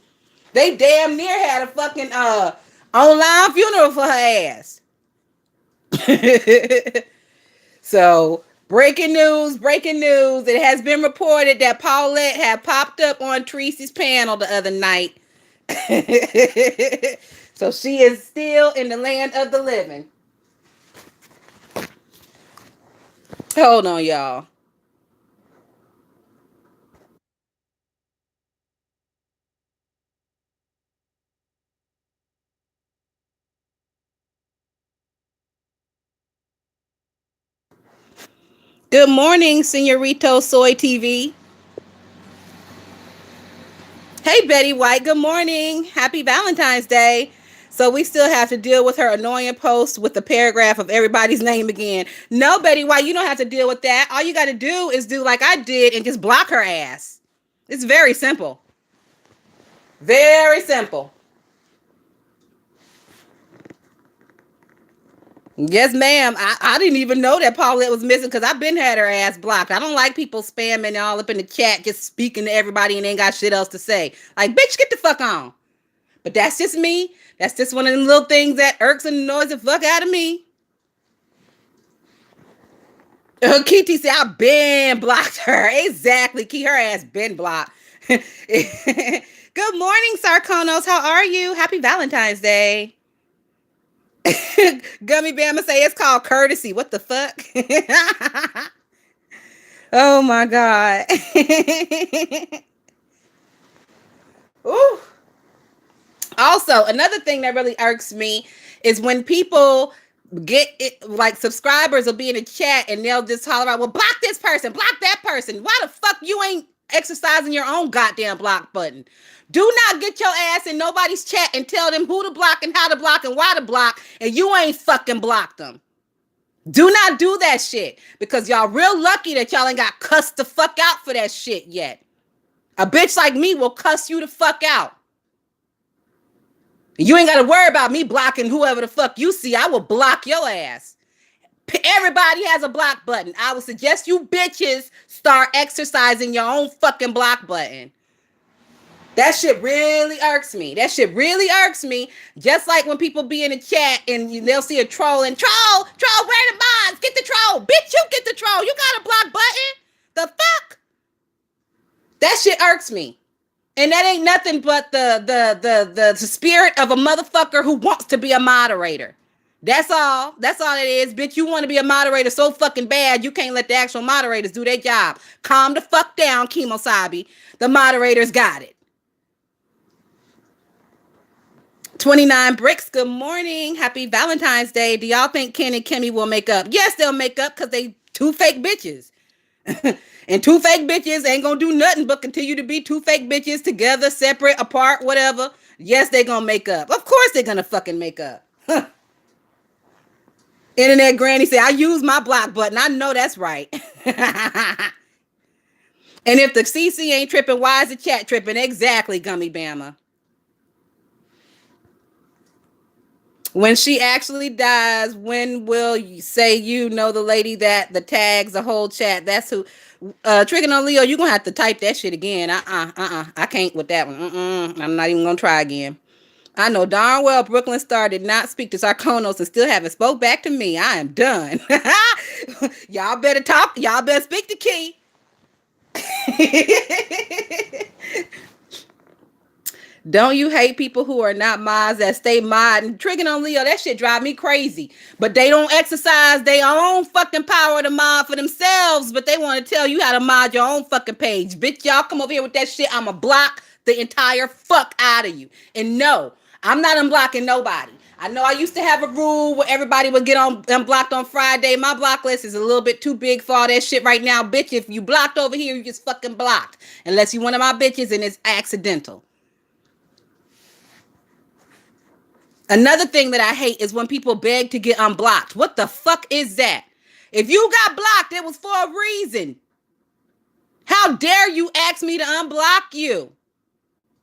They damn near had a fucking online funeral for her ass. So, breaking news. It has been reported that Paulette had popped up on Tracy's panel the other night. So she is still in the land of the living. Hold on, y'all. Good morning, Senorito Soy TV. Hey, Betty White. Good morning. Happy Valentine's Day. So we still have to deal with her annoying post with the paragraph of everybody's name again. No, Betty White, you don't have to deal with that. All you got to do is do like I did and just block her ass. It's very simple. Very simple. Yes, ma'am. I didn't even know that Paulette was missing because I've been had her ass blocked. I don't like people spamming all up in the chat, just speaking to everybody and ain't got shit else to say. Like, bitch, get the fuck on. But that's just me. That's just one of them little things that irks and annoys the fuck out of me. Kitty said, I've been blocked her. Exactly. Keep her ass been blocked. Good morning, Sarkonos. How are you? Happy Valentine's Day. Gummy Bama say it's called courtesy. What the fuck? Oh my God. Ooh. Also, another thing that really irks me is when people get it, like subscribers will be in the chat and they'll just holler out, well, block this person, block that person. Why the fuck you ain't exercising your own goddamn block button? Do not get your ass in nobody's chat and tell them who to block and how to block and why to block, and you ain't fucking blocked them. Do not do that shit because y'all real lucky that y'all ain't got cussed the fuck out for that shit yet. A bitch like me will cuss you the fuck out. You ain't got to worry about me blocking whoever the fuck you see. I will block your ass. Everybody has a block button. I would suggest you bitches start exercising your own fucking block button. That shit really irks me. That shit really irks me. Just like when people be in a chat and they'll see a troll and troll, where the mods? Get the troll. Bitch, you get the troll. You got a block button. The fuck? That shit irks me. And that ain't nothing but the spirit of a motherfucker who wants to be a moderator. That's all. That's all it is, bitch. You want to be a moderator so fucking bad, you can't let the actual moderators do their job. Calm the fuck down, Kimosabi. The moderators got it. 29 Bricks, good morning. Happy Valentine's Day. Do y'all think Ken and Kimmy will make up? Yes, they'll make up because they two fake bitches. And two fake bitches ain't gonna do nothing but continue to be two fake bitches together, separate, apart, whatever. Yes, they gonna make up. Of course they're gonna fucking make up. Internet Granny said, I use my block button. I know that's right. And if the CC ain't tripping, why is the chat tripping? Exactly, Gummy Bama. When she actually dies, when will you say you know the lady that the tags the whole chat? That's who. Tricking on Leo, you're gonna have to type that shit again. I can't with that one. I'm not even gonna try again. I know darn well Brooklyn Star did not speak to Sarkonos and still haven't spoke back to me. I am done. Y'all better talk. Y'all better speak to Key. Don't you hate people who are not mods that stay mod and triggering on Leo? That shit drive me crazy. But they don't exercise their own fucking power to mod for themselves, but they want to tell you how to mod your own fucking page. Bitch, y'all come over here with that shit. I'ma block the entire fuck out of you. And no, I'm not unblocking nobody. I know I used to have a rule where everybody would get on unblocked on Friday. My block list is a little bit too big for all that shit right now. Bitch, if you blocked over here, you just fucking blocked. Unless you one of my bitches and it's accidental. Another thing that I hate is when people beg to get unblocked. What the fuck is that? If you got blocked, it was for a reason. How dare you ask me to unblock you?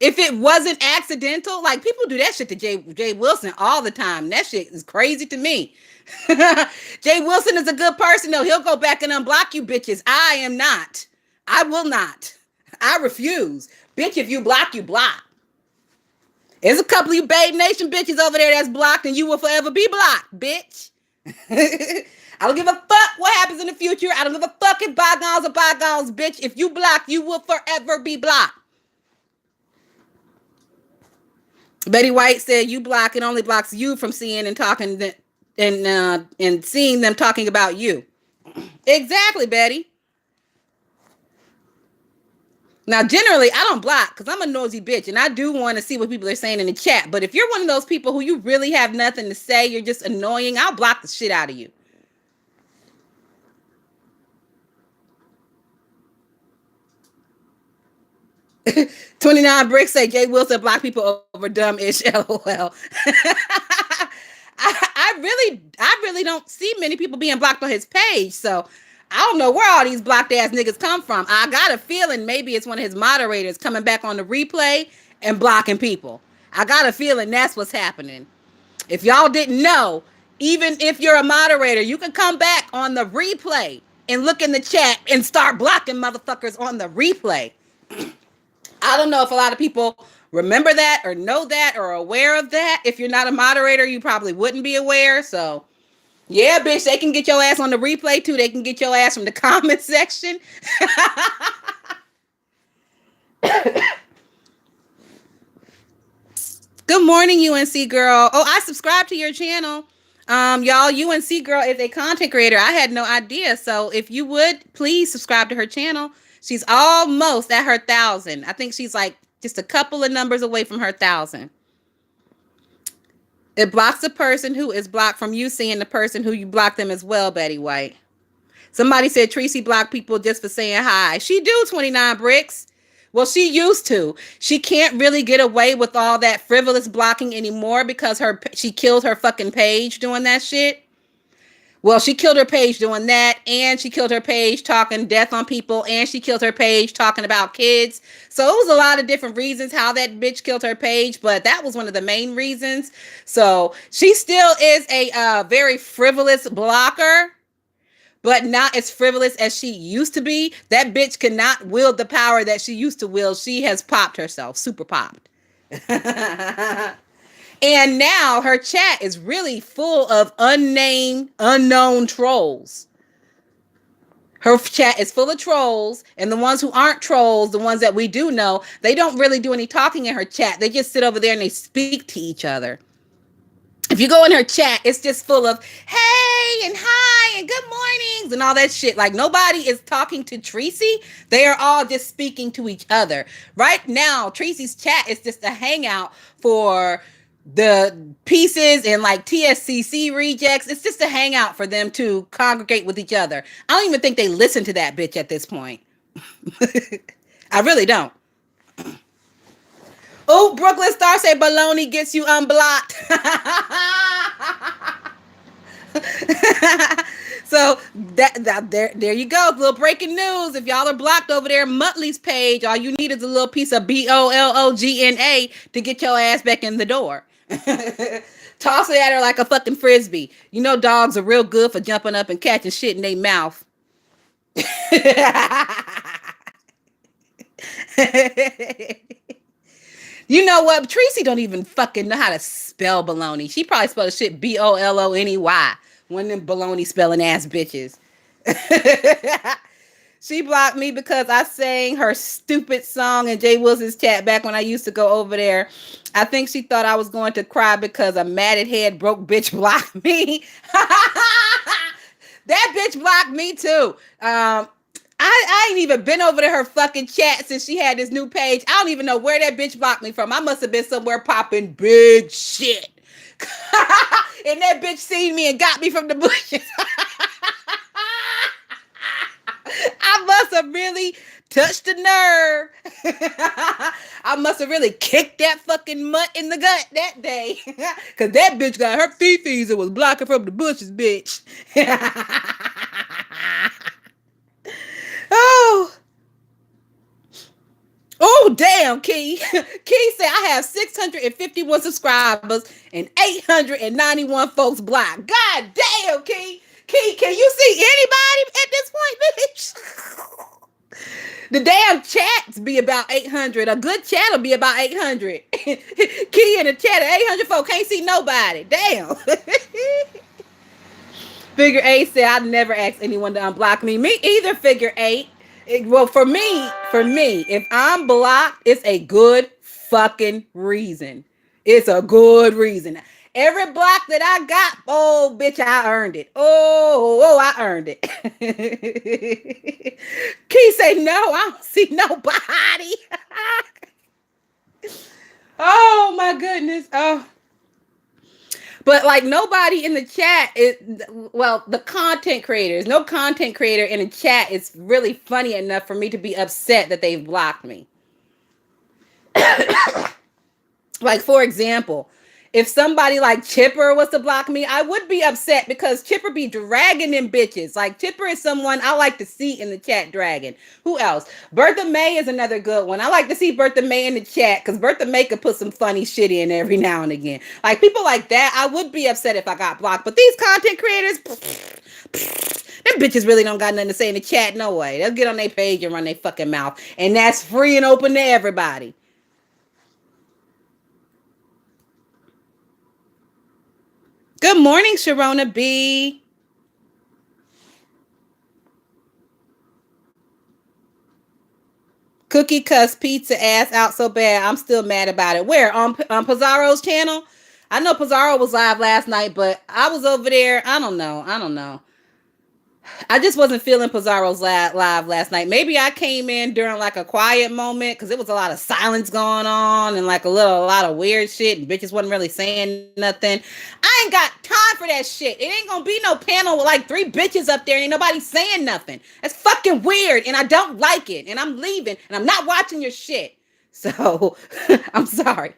If it wasn't accidental, like people do that shit to Jay Wilson all the time. That shit is crazy to me. Jay Wilson is a good person though. He'll go back and unblock you bitches. I am not. I will not. I refuse. Bitch, if you block, you block. There's a couple of you Babe Nation bitches over there that's blocked and you will forever be blocked, bitch. I don't give a fuck what happens in the future. I don't give a fuck if bygones are bygones, bitch. If you block, you will forever be blocked. Betty White said you block, it only blocks you from seeing and talking and seeing them talking about you. Exactly, Betty. Now, generally, I don't block because I'm a nosy bitch and I do want to see what people are saying in the chat. But if you're one of those people who you really have nothing to say, you're just annoying, I'll block the shit out of you. $29 Bricks say Jay Wilson block people over dumb-ish, LOL. I really don't see many people being blocked on his page, so I don't know where all these blocked ass niggas come from. I got a feeling maybe it's one of his moderators coming back on the replay and blocking people. I got a feeling that's what's happening. If y'all didn't know, even if you're a moderator, you can come back on the replay and look in the chat and start blocking motherfuckers on the replay. I don't know if a lot of people remember that or know that or are aware of that. If you're not a moderator, you probably wouldn't be aware, so... Yeah, bitch, they can get your ass on the replay, too. They can get your ass from the comment section. Good morning, UNC girl. Oh, I subscribed to your channel. Y'all, UNC girl is a content creator. I had no idea. So if you would, please subscribe to her channel. She's almost at her 1,000. I think she's like just a couple of numbers away from her 1,000. It blocks the person who is blocked from you seeing the person who you blocked them as well, Betty White. Somebody said Tracy blocked people just for saying hi. She do, 29 Bricks. Well, she used to. She can't really get away with all that frivolous blocking anymore because she killed her fucking page doing that shit. Well, she killed her page doing that, and she killed her page talking death on people, and she killed her page talking about kids. So it was a lot of different reasons how that bitch killed her page, but that was one of the main reasons. So she still is a very frivolous blocker, but not as frivolous as she used to be. That bitch cannot wield the power that she used to wield. She has popped herself, super popped. And now her chat is really full of unnamed, unknown trolls. Her chat is full of trolls, and the ones who aren't trolls, the ones that we do know, they don't really do any talking in her chat. They just sit over there and they speak to each other. If you go in her chat, it's just full of hey and hi and good mornings and all that shit. Like nobody is talking to Tracy. They are all just speaking to each other. Right now, Tracy's chat is just a hangout for the pieces and like TSCC rejects. It's just a hangout for them to congregate with each other. I don't even think they listen to that bitch at this point. I really don't. Oh, Brooklyn Star say baloney gets you unblocked. So there you go. Little breaking news. If y'all are blocked over there, Muttley's page, all you need is a little piece of BOLOGNA to get your ass back in the door. Toss it at her like a fucking frisbee. You know dogs are real good for jumping up and catching shit in their mouth. You know what? Tracy don't even fucking know how to spell baloney. She probably spelled the shit BOLONEY. One of them baloney spelling ass bitches. She blocked me because I sang her stupid song in Jay Wilson's chat back when I used to go over there. I think she thought I was going to cry because a matted head broke bitch blocked me. That bitch blocked me too. I ain't even been over to her fucking chat since she had this new page. I don't even know where that bitch blocked me from. I must have been somewhere popping big shit. And that bitch seen me and got me from the bushes. I must have really touched the nerve. I must have really kicked that fucking mutt in the gut that day. Because that bitch got her fifis and was blocking from the bushes, bitch. Oh, damn, Key. Key said I have 651 subscribers and 891 folks blocked. God damn, Key. Key, can you see anybody at this point, bitch? The damn chats be about 800. A good chat will be about 800. Key in the chat of 800 folks can't see nobody. Damn. Figure 8 said I'd never ask anyone to unblock me. Me either, Figure 8. Well, for me, if I'm blocked, it's a good fucking reason. It's a good reason. Every block that I got, oh, bitch, I earned it. Oh, I earned it. Key say, no, I don't see nobody. Oh, my goodness. Oh. But like nobody in the chat is, well, the content creators, no content creator in the chat is really funny enough for me to be upset that they've blocked me. Like, for example, if somebody like Chipper was to block me, I would be upset because Chipper be dragging them bitches. Like, Chipper is someone I like to see in the chat dragging. Who else? Bertha May is another good one. I like to see Bertha May in the chat because Bertha May could put some funny shit in every now and again. Like, people like that, I would be upset if I got blocked. But these content creators, them bitches really don't got nothing to say in the chat. No way. They'll get on their page and run their fucking mouth. And that's free and open to everybody. Good morning, Sharona B. Cookie cuss pizza ass out so bad, I'm still mad about it. Where? On Pizarro's channel? I know Pizarro was live last night, but I was over there. I don't know. I just wasn't feeling Pizarro's live last night. Maybe I came in during like a quiet moment because there was a lot of silence going on and like a lot of weird shit and bitches wasn't really saying nothing. I ain't got time for that shit. It ain't gonna be no panel with like 3 bitches up there and ain't nobody saying nothing. That's fucking weird and I don't like it and I'm leaving and I'm not watching your shit. So I'm sorry.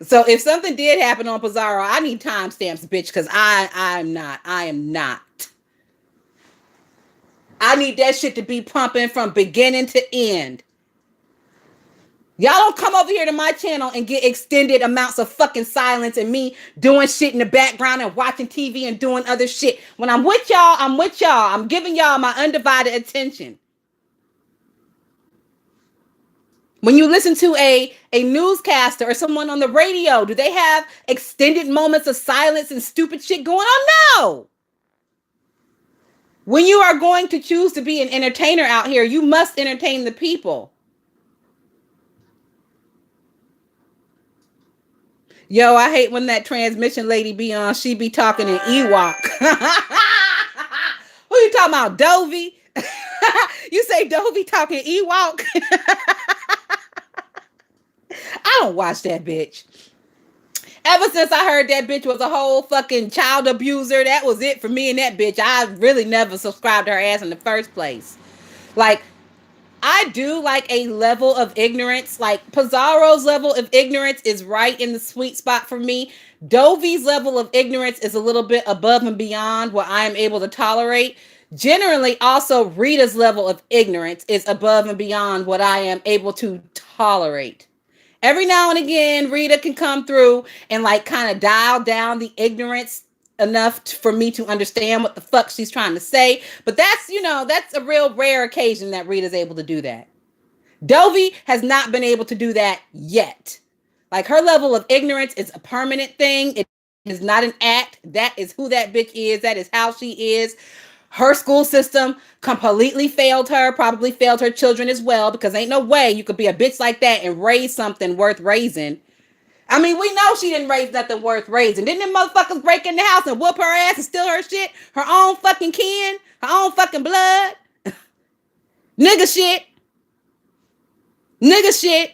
So if something did happen on Pizarro, I need timestamps, bitch, because I am not I need that shit to be pumping from beginning to end. Y'all don't come over here to my channel and get extended amounts of fucking silence and me doing shit in the background and watching TV and doing other shit. When I'm with y'all, I'm with y'all. I'm giving y'all my undivided attention. When you listen to a newscaster or someone on the radio, do they have extended moments of silence and stupid shit going on? No. When you are going to choose to be an entertainer out here, you must entertain the people. Yo, I hate when that transmission lady be on. She be talking in Ewok. Who you talking about, Dovey? You say Dovey talking Ewok? I don't watch that bitch. Ever since I heard that bitch was a whole fucking child abuser, that was it for me and that bitch. I really never subscribed to her ass in the first place. Like, I do like a level of ignorance. Like, Pizarro's level of ignorance is right in the sweet spot for me. Dovey's level of ignorance is a little bit above and beyond what I am able to tolerate. Generally, also, Rita's level of ignorance is above and beyond what I am able to tolerate. Every now and again, Rita can come through and like kind of dial down the ignorance enough for me to understand what the fuck she's trying to say. But that's, that's a real rare occasion that Rita's able to do that. Dovey has not been able to do that yet. Like, her level of ignorance is a permanent thing. It is not an act. That is who that bitch is. That is how she is. Her school system completely failed her, probably failed her children as well, because ain't no way you could be a bitch like that and raise something worth raising. I mean, we know she didn't raise nothing worth raising. Didn't them motherfuckers break in the house and whoop her ass and steal her shit? Her own fucking kin? Her own fucking blood? Nigga shit. Nigga shit.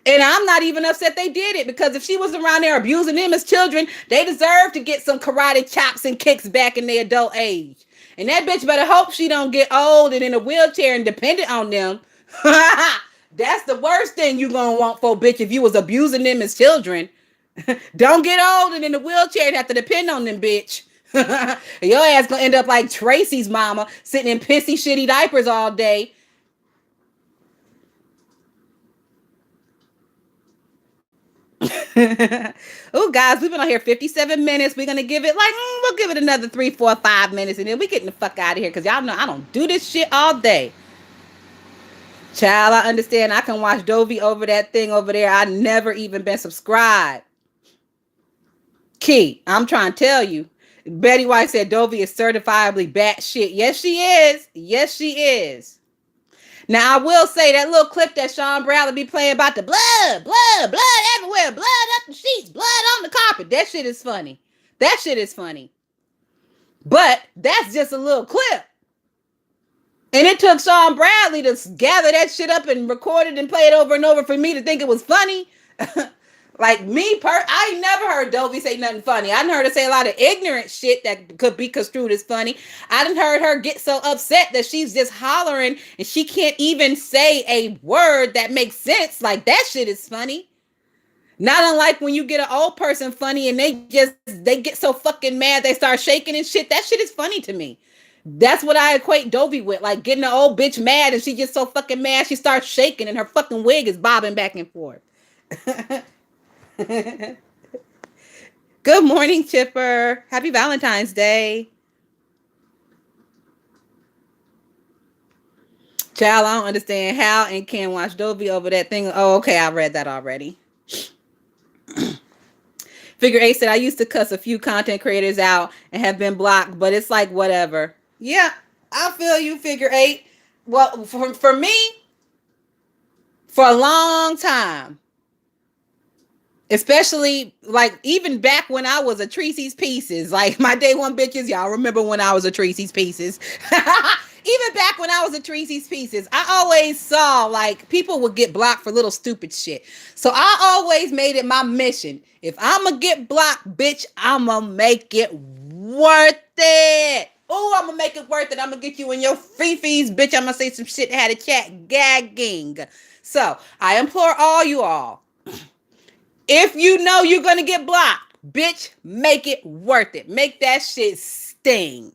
And I'm not even upset they did it, because if she was around there abusing them as children, they deserve to get some karate chops and kicks back in their adult age. And that bitch better hope she don't get old and in a wheelchair and dependent on them. That's the worst thing you gonna want for, bitch, if you was abusing them as children. Don't get old and in a wheelchair and have to depend on them, bitch. Your ass gonna end up like Tracy's mama, sitting in pissy, shitty diapers all day. Oh, guys, we've been on here 57 minutes. We're gonna give it we'll give it another 3, 4, 5 minutes, and then we getting the fuck out of here, because y'all know I don't do this shit all day. Child, I understand. I can watch Dovey over that thing over there. I never even been subscribed. Key, I'm trying to tell you. Betty White said Dovey is certifiably batshit. Yes, she is. Yes, she is. Now, I will say that little clip that Sean Bradley be playing about the blood everywhere, blood up the sheets, blood on the carpet. That shit is funny. That shit is funny. But that's just a little clip. And it took Sean Bradley to gather that shit up and record it and play it over and over for me to think it was funny. Like I ain't never heard Dovey say nothing funny. I done heard her say a lot of ignorant shit that could be construed as funny. I done heard her get so upset that she's just hollering and she can't even say a word that makes sense. Like, that shit is funny. Not unlike when you get an old person funny and they get so fucking mad they start shaking and shit. That shit is funny to me. That's what I equate Dovey with. Like, getting an old bitch mad and she gets so fucking mad she starts shaking and her fucking wig is bobbing back and forth. Good morning, Chipper. Happy Valentine's Day. Child, I don't understand how and can watch Dovey over that thing. Oh, okay, I read that already. Figure 8 said, I used to cuss a few content creators out and have been blocked, but it's like whatever. Yeah, I feel you, Figure 8. Well, for me, for a long time, especially like even back when I was a Tracy's Pieces, like my day one bitches, y'all remember when I was a Tracy's Pieces. Even back when I was a Tracy's Pieces, I always saw like people would get blocked for little stupid shit. So I always made it my mission. If I'm gonna get blocked, bitch, I'm gonna make it worth it. Oh, I'm gonna make it worth it. I'm gonna get you in your free-fees, bitch. I'm gonna say some shit that had a chat gagging. So I implore all you all, if you know you're going to get blocked, bitch, make it worth it. Make that shit sting.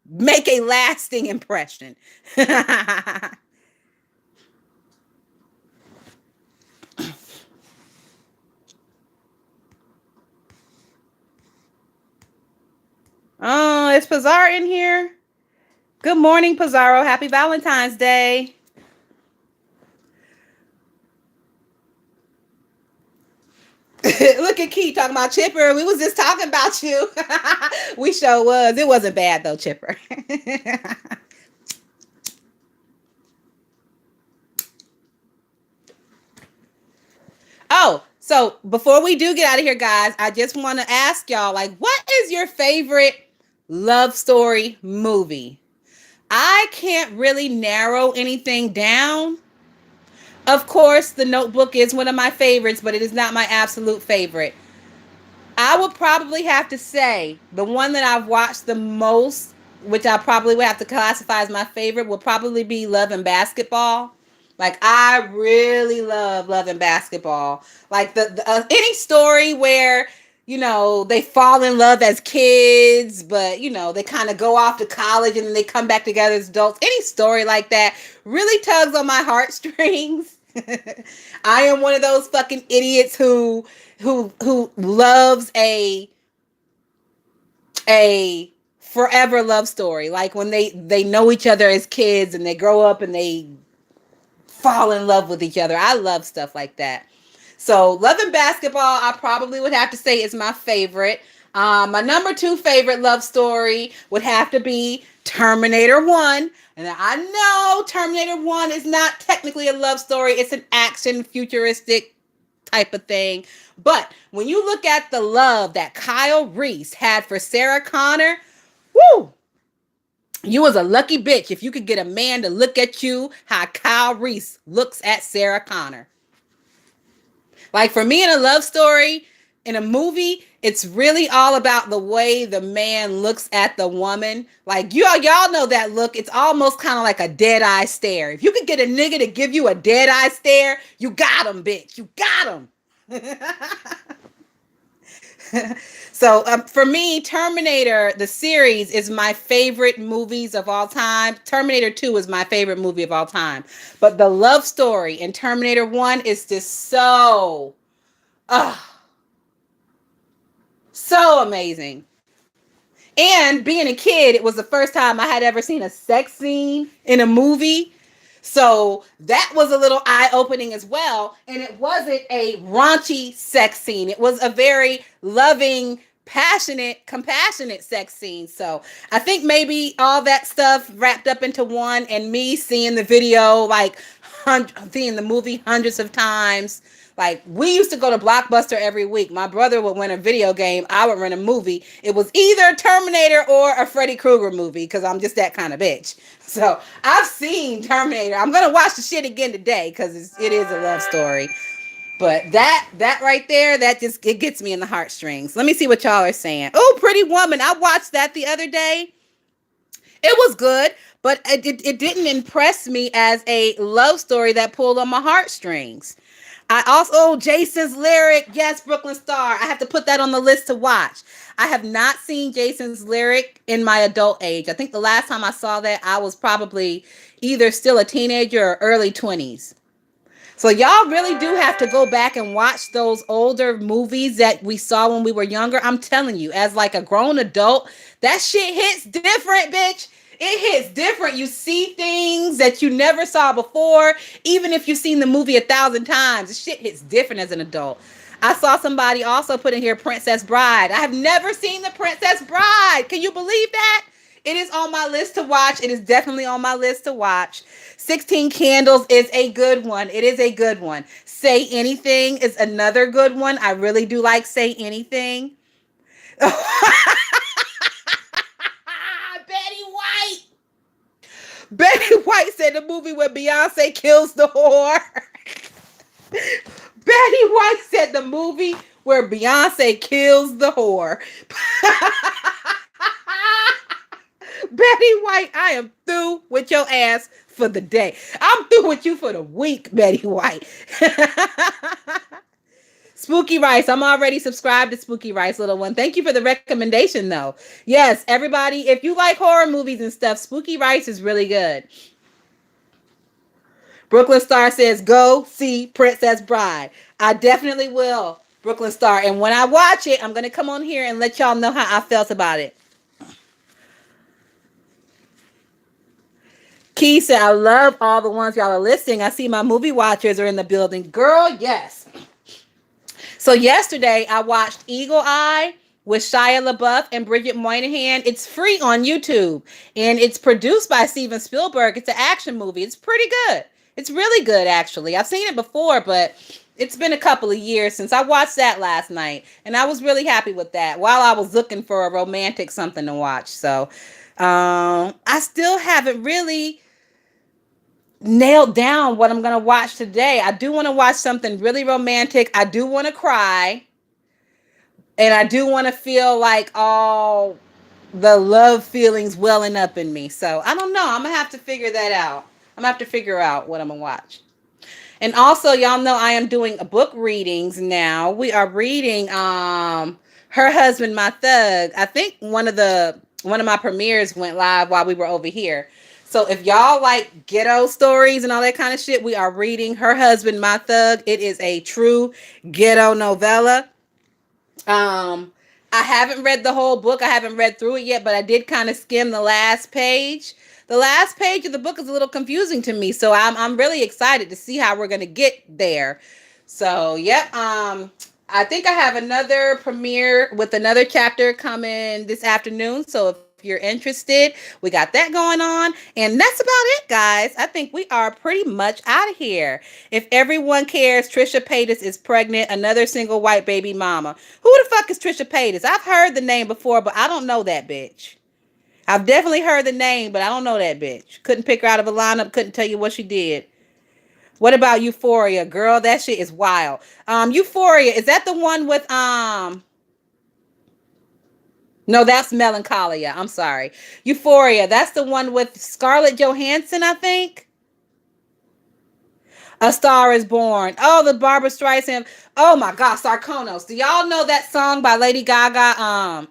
make a lasting impression. Oh, is Pizarro in here? Good morning, Pizarro. Happy Valentine's Day. Look at Key talking about Chipper. We was just talking about you. We sure was. It wasn't bad though, Chipper. Oh, so before we do get out of here, guys, I just want to ask y'all, like, what is your favorite love story movie? I can't really narrow anything down. Of course, The Notebook is one of my favorites, but it is not my absolute favorite. I would probably have to say the one that I've watched the most, which I probably would have to classify as my favorite, would probably be Love and Basketball. Like I really love Love and Basketball. Like any story where they fall in love as kids, but they kind of go off to college and then they come back together as adults. Any story like that really tugs on my heartstrings. I am one of those fucking idiots who loves a forever love story. Like when they know each other as kids and they grow up and they fall in love with each other. I love stuff like that. So Love and Basketball, I probably would have to say is my favorite. My number 2 favorite love story would have to be Terminator 1. And I know Terminator 1 is not technically a love story. It's an action futuristic type of thing. But when you look at the love that Kyle Reese had for Sarah Connor, woo, you was a lucky bitch if you could get a man to look at you how Kyle Reese looks at Sarah Connor. Like for me in a love story, in a movie, it's really all about the way the man looks at the woman. Like y'all know that look. It's almost kind of like a dead eye stare. If you could get a nigga to give you a dead eye stare, you got him, bitch. You got him. So for me, Terminator, the series, is my favorite movies of all time. Terminator 2 is my favorite movie of all time. But the love story in Terminator 1 is just uh, so amazing. And being a kid, it was the first time I had ever seen a sex scene in a movie. So that was a little eye-opening as well. And it wasn't a raunchy sex scene. It was a very loving, passionate, compassionate sex scene. So I think maybe all that stuff wrapped up into one, and me seeing the video, like seeing the movie hundreds of times. Like we used to go to Blockbuster every week. My brother would rent a video game. I would rent a movie. It was either Terminator or a Freddy Krueger movie because I'm just that kind of bitch. So I've seen Terminator. I'm gonna watch the shit again today because it is a love story. But that right there, it gets me in the heartstrings. Let me see what y'all are saying. Oh, Pretty Woman. I watched that the other day. It was good, but it didn't impress me as a love story that pulled on my heartstrings. I also, Jason's Lyric. Yes, Brooklyn Star. I have to put that on the list to watch. I have not seen Jason's Lyric in my adult age. I think the last time I saw that, I was probably either still a teenager or early 20s. So y'all really do have to go back and watch those older movies that we saw when we were younger. I'm telling you, as like a grown adult, that shit hits different, bitch. It hits different. You see things that you never saw before. Even if you've seen the movie 1,000 times, the shit hits different as an adult. I saw somebody also put in here Princess Bride. I have never seen the Princess Bride. Can you believe that? It is on my list to watch. It is definitely on my list to watch. 16 Candles is a good one. It is a good one. Say Anything is another good one. I really do like Say Anything. Betty White. Betty White said the movie where Beyonce kills the whore. Betty White said the movie where Beyonce kills the whore. Betty White, I am through with your ass for the day. I'm through with you for the week, Betty White. Spooky Rice. I'm already subscribed to Spooky Rice, little one. Thank you for the recommendation, though. Yes, everybody, if you like horror movies and stuff, Spooky Rice is really good. Brooklyn Star says, go see Princess Bride. I definitely will, Brooklyn Star. And when I watch it, I'm going to come on here and let y'all know how I felt about it. Key said, I love all the ones y'all are listing. I see my movie watchers are in the building. Girl, yes. So yesterday I watched Eagle Eye with Shia LaBeouf and Bridget Moynihan. It's free on YouTube and it's produced by Steven Spielberg. It's an action movie. It's pretty good. It's really good, actually. I've seen it before, but it's been a couple of years since I watched that last night, and I was really happy with that while I was looking for a romantic something to watch. So I still haven't really nailed down what I'm going to watch today. I do want to watch something really romantic. I do want to cry. And I do want to feel like all the love feelings welling up in me. So I don't know. I'm going to have to figure that out. I'm going to have to figure out what I'm going to watch. And also, y'all know I am doing book readings now. We are reading Her Husband, My Thug. I think one of my premieres went live while we were over here. So if y'all like ghetto stories and all that kind of shit, we are reading Her Husband, My Thug. It is a true ghetto novella. I haven't read the whole book. I haven't read through it yet, but I did kind of skim the last page. The last page of the book is a little confusing to me, so I'm really excited to see how we're gonna get there. So, yep. I think I have another premiere with another chapter coming this afternoon. So if you're interested, we got that going on. And that's about it, guys. I think we are pretty much out of here. If everyone cares, Trisha Paytas is pregnant, another single white baby mama. Who the fuck is Trisha Paytas? I've heard the name before, but I don't know that bitch. I've definitely heard the name, but I don't know that bitch. Couldn't pick her out of a lineup. Couldn't tell you what she did. What about Euphoria? Girl, that shit is wild. Euphoria, is that the one with no, that's Melancholia. I'm sorry. Euphoria, that's the one with Scarlett Johansson, I think. A Star is Born. Oh, the Barbara Streisand. Oh my God, Sarkonos. Do y'all know that song by Lady Gaga?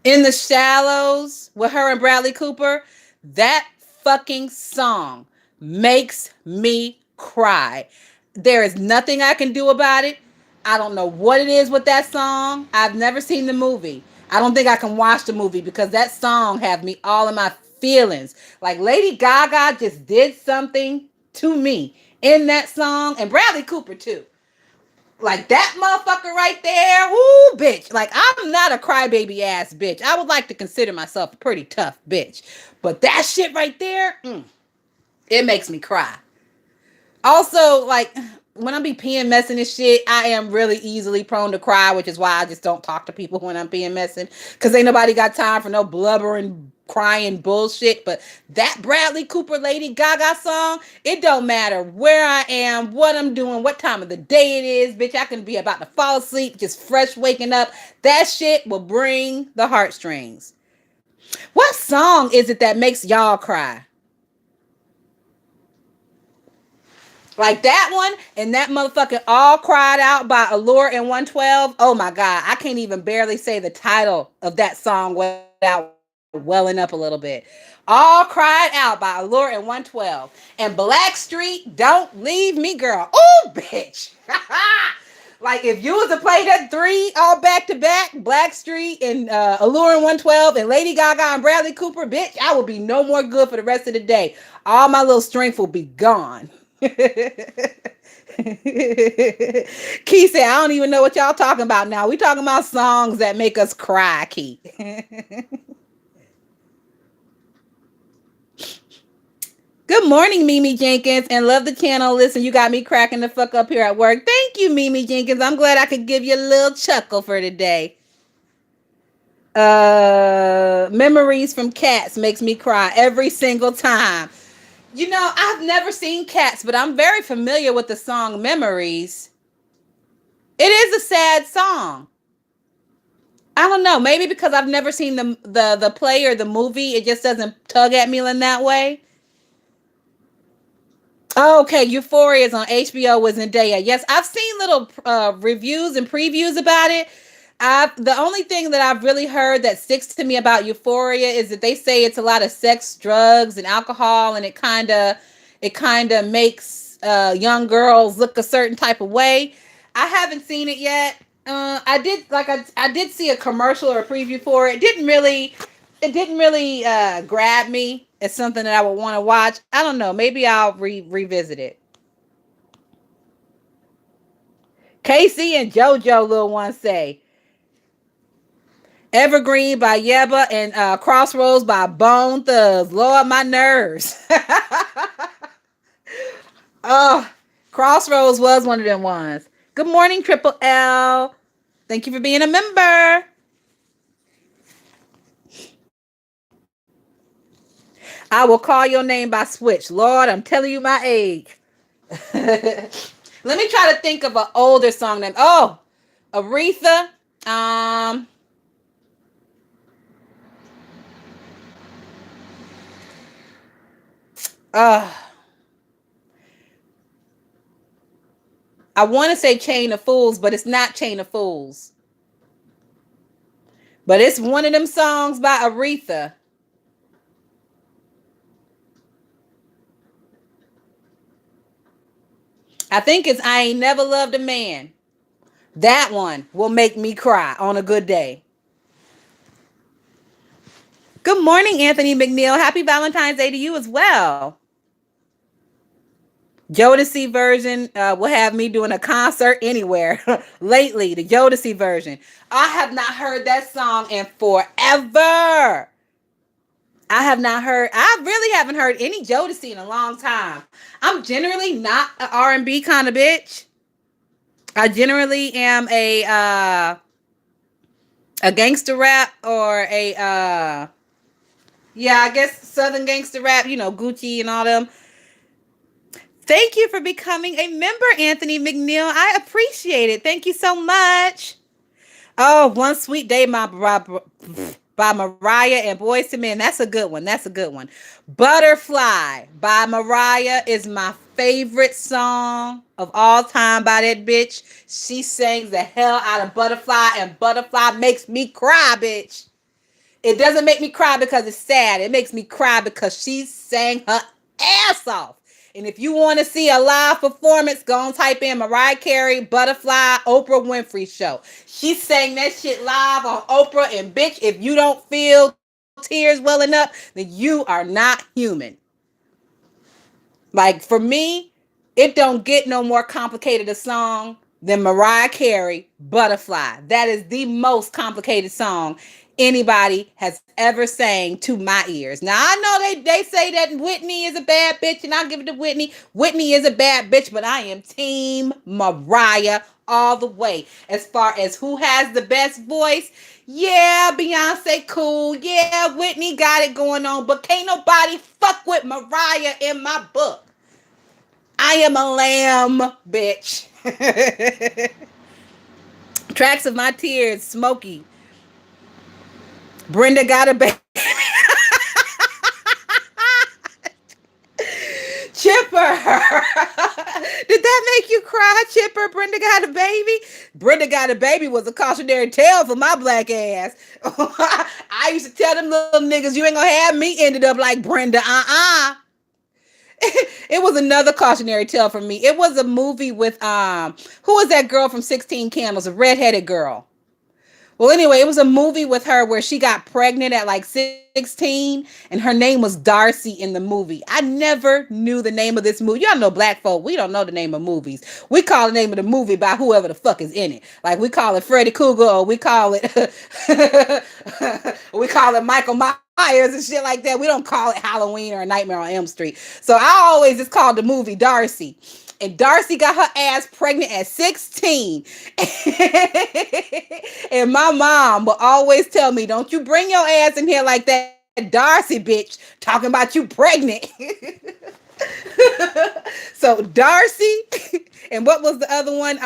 In the Shallows with her and Bradley Cooper. That fucking song makes me cry. There is nothing I can do about it. I don't know what it is with that song. I've never seen the movie. I don't think I can watch the movie because that song have me all in my feelings. Like Lady Gaga just did something to me in that song, and Bradley Cooper too. Like that motherfucker right there, whoo, bitch. Like I'm not a crybaby ass bitch. I would like to consider myself a pretty tough bitch, but that shit right there, it makes me cry. Also, like when I be PMSing and shit, I am really easily prone to cry, which is why I just don't talk to people when I'm PMSing, because ain't nobody got time for no blubbering, crying bullshit. But that Bradley Cooper Lady Gaga song, it don't matter where I am, what I'm doing, what time of the day it is, bitch. I can be about to fall asleep, just fresh waking up. That shit will bring the heartstrings. What song is it that makes y'all cry? Like that one and that motherfucking All Cried Out by Allure and 112. Oh my God. I can't even barely say the title of that song without welling up a little bit. All Cried Out by Allure and 112. And Blackstreet, Don't Leave Me, Girl. Oh, bitch. Like if you was to play that three all back to back, Blackstreet and Allure and 112 and Lady Gaga and Bradley Cooper, bitch, I would be no more good for the rest of the day. All my little strength will be gone. Key said, I don't even know what y'all talking about now. We talking about songs that make us cry, Key. Good morning, Mimi Jenkins, and love the channel. Listen, you got me cracking the fuck up here at work. Thank you, Mimi Jenkins. I'm glad I could give you a little chuckle for today. Memories from Cats makes me cry every single time. You know, I've never seen Cats, but I'm very familiar with the song Memories. It is a sad song. I don't know, maybe because I've never seen the play or the movie, it just doesn't tug at me in that way. Oh, okay, Euphoria is on HBO with Zendaya. Yes, I've seen little reviews and previews about it. The only thing that I've really heard that sticks to me about Euphoria is that they say it's a lot of sex, drugs, and alcohol, and it kind of makes young girls look a certain type of way. I haven't seen it yet. I did see a commercial or a preview for it. It didn't really grab me as something that I would want to watch. I don't know. Maybe I'll revisit it. Casey and JoJo, little one, say Evergreen by Yeba and Crossroads by Bone Thugs. Lord, my nerves. Oh, Crossroads was one of them ones. Good morning, Triple L. Thank you for being a member. I will call your name by switch. Lord, I'm telling you my age. Let me try to think of an older song name. Oh, Aretha. Um, uh, I want to say Chain of Fools, but it's not Chain of Fools. But it's one of them songs by Aretha. I think it's I Ain't Never Loved a Man. That one will make me cry on a good day. Good morning, Anthony McNeil. Happy Valentine's Day to you as well. Jodeci version will have me doing a concert anywhere. Lately, the Jodeci version. I have not heard that song in forever. I have not heard. I really haven't heard any Jodeci in a long time. I'm generally not an R&B kind of bitch. I generally am a gangster rap or a yeah, I guess Southern gangster rap. Gucci and all them. Thank you for becoming a member, Anthony McNeil. I appreciate it. Thank you so much. Oh, One Sweet Day by Mariah and Boyz II Men. That's a good one. That's a good one. Butterfly by Mariah is my favorite song of all time by that bitch. She sings the hell out of Butterfly, and Butterfly makes me cry, bitch. It doesn't make me cry because it's sad. It makes me cry because she sang her ass off. And if you want to see a live performance, go and type in Mariah Carey, Butterfly, Oprah Winfrey Show. She sang that shit live on Oprah. And bitch, if you don't feel tears welling up, then you are not human. Like for me, it don't get no more complicated a song than Mariah Carey, Butterfly. That is the most complicated song anybody has ever sang to my ears. Now I know they say that Whitney is a bad bitch, and I'll give it to Whitney. Whitney is a bad bitch, but I am team Mariah all the way. As far as who has the best voice, yeah, Beyonce cool. Yeah, Whitney got it going on, but can't nobody fuck with Mariah in my book. I am a lamb, bitch. Tracks of My Tears, Smokey. Brenda got a baby. Chipper. Did that make you cry, Chipper? Brenda got a baby? Brenda got a baby was a cautionary tale for my black ass. I used to tell them little niggas, you ain't gonna have me ended up like Brenda. It was another cautionary tale for me. It was a movie with who was that girl from 16 Candles, a redheaded girl. Well, anyway, it was a movie with her where she got pregnant at like 16 and her name was Darcy in the movie. I never knew the name of this movie. Y'all know black folk, we don't know the name of movies. We call the name of the movie by whoever the fuck is in it. Like we call it Freddy Krueger, or we call it we call it Michael Myers and shit like that. We don't call it Halloween or Nightmare on Elm Street. So I always just called the movie Darcy. And Darcy got her ass pregnant at 16. And my mom will always tell me, don't you bring your ass in here like that Darcy bitch talking about you pregnant. So Darcy, and what was the other one?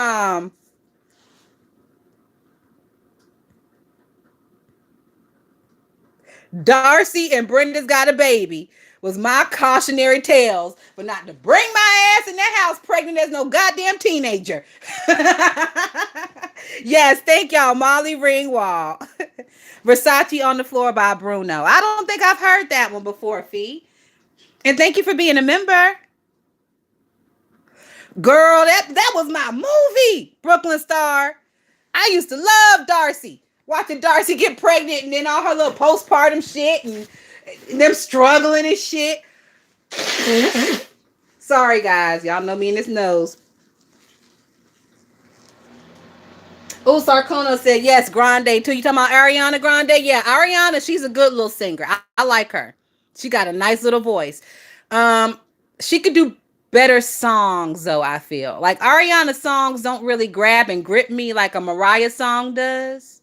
Darcy and Brenda's Got a Baby was my cautionary tales, but not to bring my ass in that house pregnant as no goddamn teenager. Yes, thank y'all, Molly Ringwald. Versace on the Floor by Bruno. I don't think I've heard that one before, Fee. And thank you for being a member. Girl, that was my movie, Brooklyn Star. I used to love Darcy. Watching Darcy get pregnant and then all her little postpartum shit and them struggling and shit. Sorry, guys. Y'all know me in this nose. Oh, Sarkono said, yes, Grande, too. You talking about Ariana Grande? Yeah, Ariana, she's a good little singer. I like her. She got a nice little voice. Um, she could do better songs, though, I feel. Like, Ariana's songs don't really grab and grip me like a Mariah song does.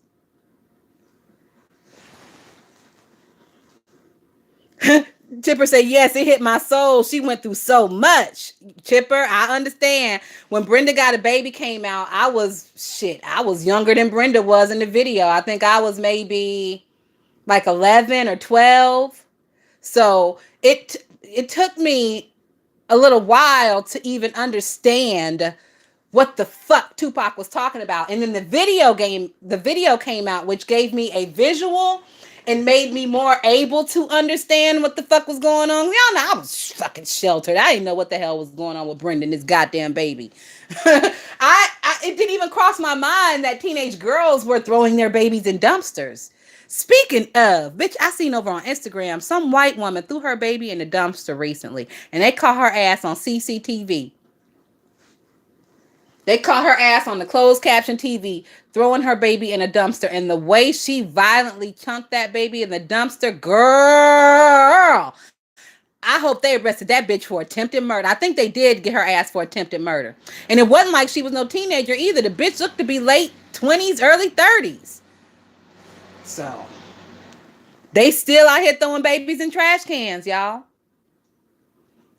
Chipper said, yes, it hit my soul. She went through so much. Chipper, I understand. When Brenda Got a Baby came out, I was younger than Brenda was in the video. I think I was maybe like 11 or 12. So it took me a little while to even understand what the fuck Tupac was talking about. And then the video came out, which gave me a visual and made me more able to understand what the fuck was going on. Y'all know I was fucking sheltered. I didn't know what the hell was going on with Brendan, this goddamn baby. It didn't even cross my mind that teenage girls were throwing their babies in dumpsters. Speaking of, bitch, I seen over on Instagram some white woman threw her baby in a dumpster recently, and they caught her ass on CCTV. They caught her ass on the closed caption TV throwing her baby in a dumpster, and the way she violently chunked that baby in the dumpster, girl. I hope they arrested that bitch for attempted murder. I think they did get her ass for attempted murder. And it wasn't like she was no teenager either. The bitch looked to be late 20s, early 30s. So, they still out here throwing babies in trash cans, y'all.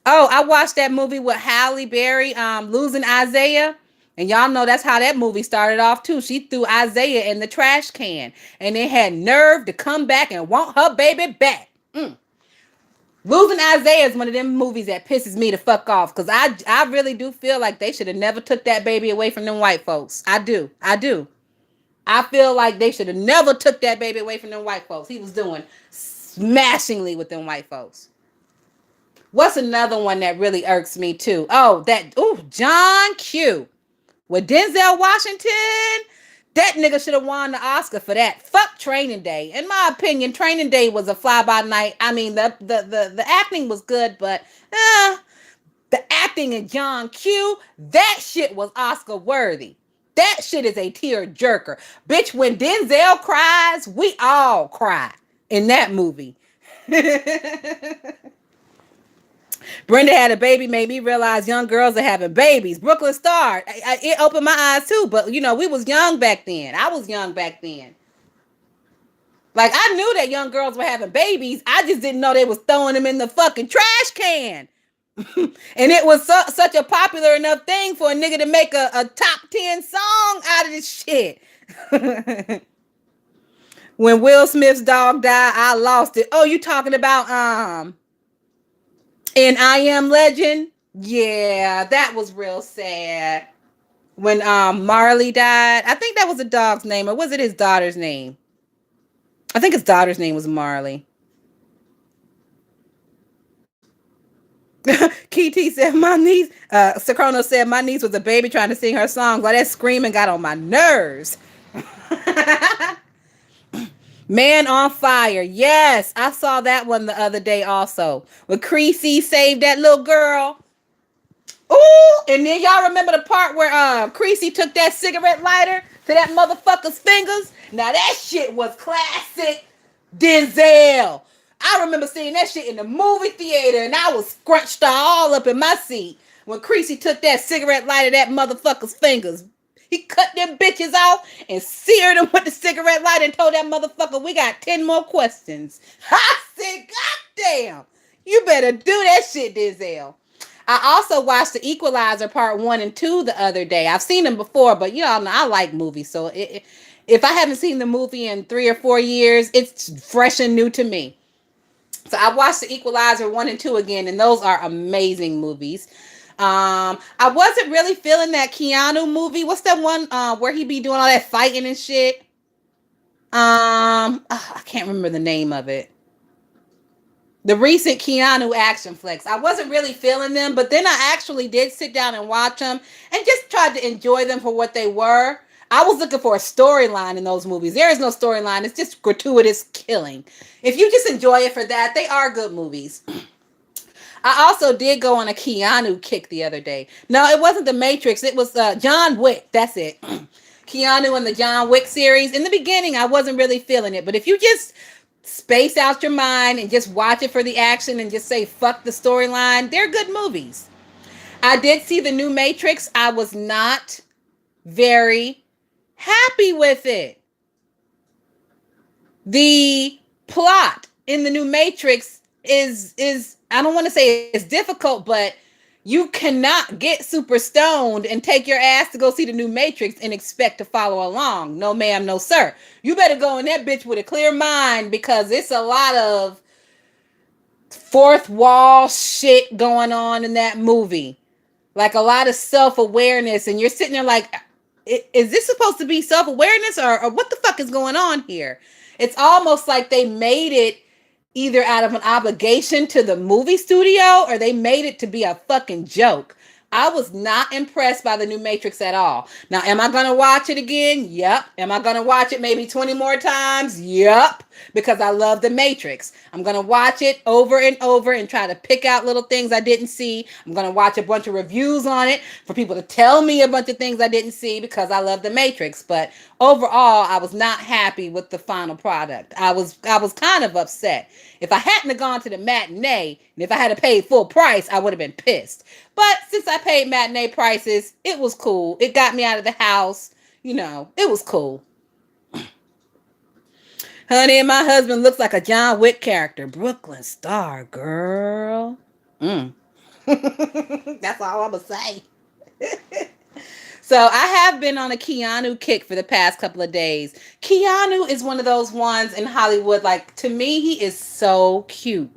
Oh, I watched that movie with Halle Berry, Losing Isaiah. And y'all know that's how that movie started off too. She threw Isaiah in the trash can. And they had nerve to come back and want her baby back. Losing Isaiah is one of them movies that pisses me the fuck off. Because I really do feel like they should have never took that baby away from them white folks. I do. I feel like they should have never took that baby away from them white folks. He was doing smashingly with them white folks. What's another one that really irks me too? John Q. With Denzel Washington. That nigga should have won the Oscar for that. Fuck Training Day. In my opinion, Training Day was a fly-by-night. I mean, the acting was good, but the acting in John Q, that shit was Oscar worthy. That shit is a tear jerker. Bitch, when Denzel cries, we all cry in that movie. Brenda Had a Baby made me realize young girls are having babies. Brooklyn Star, it opened my eyes too. But, we was young back then. I was young back then. Like, I knew that young girls were having babies. I just didn't know they was throwing them in the fucking trash can. And it was such a popular enough thing for a nigga to make a top 10 song out of this shit. When Will Smith's dog died, I lost it. Oh, you talking about in I Am Legend? Yeah, that was real sad. When Marley died. I think that was the dog's name, or was it his daughter's name? I think his daughter's name was Marley. KT said my niece, Sacrono said my niece was a baby trying to sing her songs. Like that screaming got on my nerves. Man on Fire. Yes, I saw that one the other day also. When Creasy saved that little girl. Ooh, and then y'all remember the part where Creasy took that cigarette lighter to that motherfucker's fingers? Now that shit was classic Denzel. I remember seeing that shit in the movie theater and I was scrunched all up in my seat when Creasy took that cigarette lighter to that motherfucker's fingers. He cut them bitches off and seared them with the cigarette lighter and told that motherfucker, we got 10 more questions. I said, God damn, you better do that shit, Denzel. I also watched the Equalizer part 1 and 2 the other day. I've seen them before, but y'all know I like movies. So if I haven't seen the movie in 3 or 4 years, it's fresh and new to me. So I watched the Equalizer 1 and 2 again, and those are amazing movies. I wasn't really feeling that Keanu movie. What's that one where he be doing all that fighting and shit? I can't remember the name of it. The recent Keanu action flicks. I wasn't really feeling them, but then I actually did sit down and watch them and just tried to enjoy them for what they were. I was looking for a storyline in those movies. There is no storyline. It's just gratuitous killing. If you just enjoy it for that, they are good movies. I also did go on a Keanu kick the other day. No, it wasn't The Matrix. It was John Wick. That's it. Keanu and the John Wick series. In the beginning, I wasn't really feeling it. But if you just space out your mind and just watch it for the action and just say, fuck the storyline, they're good movies. I did see the new Matrix. I was not very happy with it. The plot in the new Matrix is I don't want to say it's difficult, but you cannot get super stoned and take your ass to go see the new Matrix and expect to follow along. No ma'am, no sir. You better go in that bitch with a clear mind because it's a lot of fourth wall shit going on in that movie. Like a lot of self-awareness, and you're sitting there like, is this supposed to be self-awareness or what the fuck is going on here? It's almost like they made it either out of an obligation to the movie studio or they made it to be a fucking joke. I was not impressed by the new Matrix at all. Now, am I going to watch it again? Yep. Am I going to watch it maybe 20 more times? Yep. Because I love the Matrix. I'm going to watch it over and over and try to pick out little things I didn't see. I'm going to watch a bunch of reviews on it for people to tell me a bunch of things I didn't see because I love the Matrix. But overall, I was not happy with the final product. I was kind of upset. If I hadn't have gone to the matinee and if I had paid full price, I would have been pissed. But since I paid matinee prices, it was cool. It got me out of the house. You know, it was cool. Honey, my husband looks like a John Wick character. Brooklyn Star, girl. That's all I'm going to say. So I have been on a Keanu kick for the past couple of days. Keanu is one of those ones in Hollywood. Like, to me, he is so cute.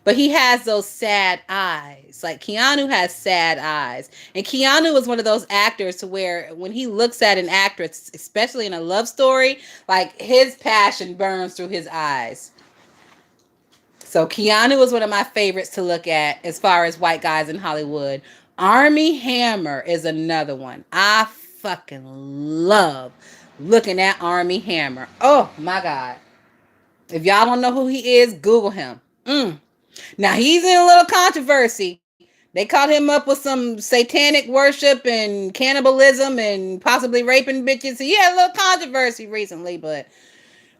But he has those sad eyes. Like, Keanu has sad eyes. And Keanu is one of those actors to where when he looks at an actress, especially in a love story, like, his passion burns through his eyes. So Keanu is one of my favorites to look at as far as white guys in Hollywood. Armie Hammer is another one. I fucking love looking at Armie Hammer. Oh, my God. If y'all don't know who he is, Google him. Now, he's in a little controversy. They caught him up with some satanic worship and cannibalism and possibly raping bitches. He had a little controversy recently, but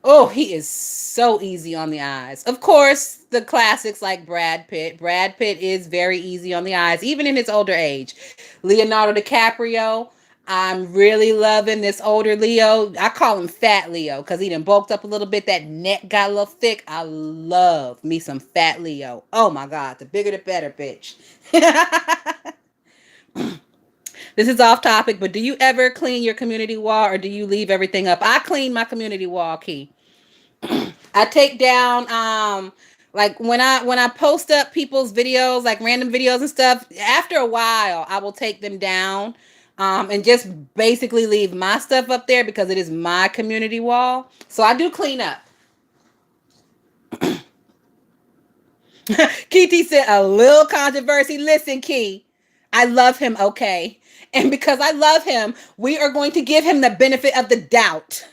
oh, he is so easy on the eyes. Of course, the classics like Brad Pitt. Brad Pitt is very easy on the eyes, even in his older age. Leonardo DiCaprio. I'm really loving this older Leo. I call him Fat Leo because he done bulked up a little bit. That neck got a little thick. I love me some Fat Leo. Oh my God, the bigger the better, bitch. This is off topic, but do you ever clean your community wall or do you leave everything up? I clean my community wall, Key. I take down like when I post up people's videos, like random videos and stuff, after a while I will take them down and just basically leave my stuff up there because it is my community wall. So I do clean up. Key said a little controversy. Listen, Key, I love him, okay? And because I love him, we are going to give him the benefit of the doubt.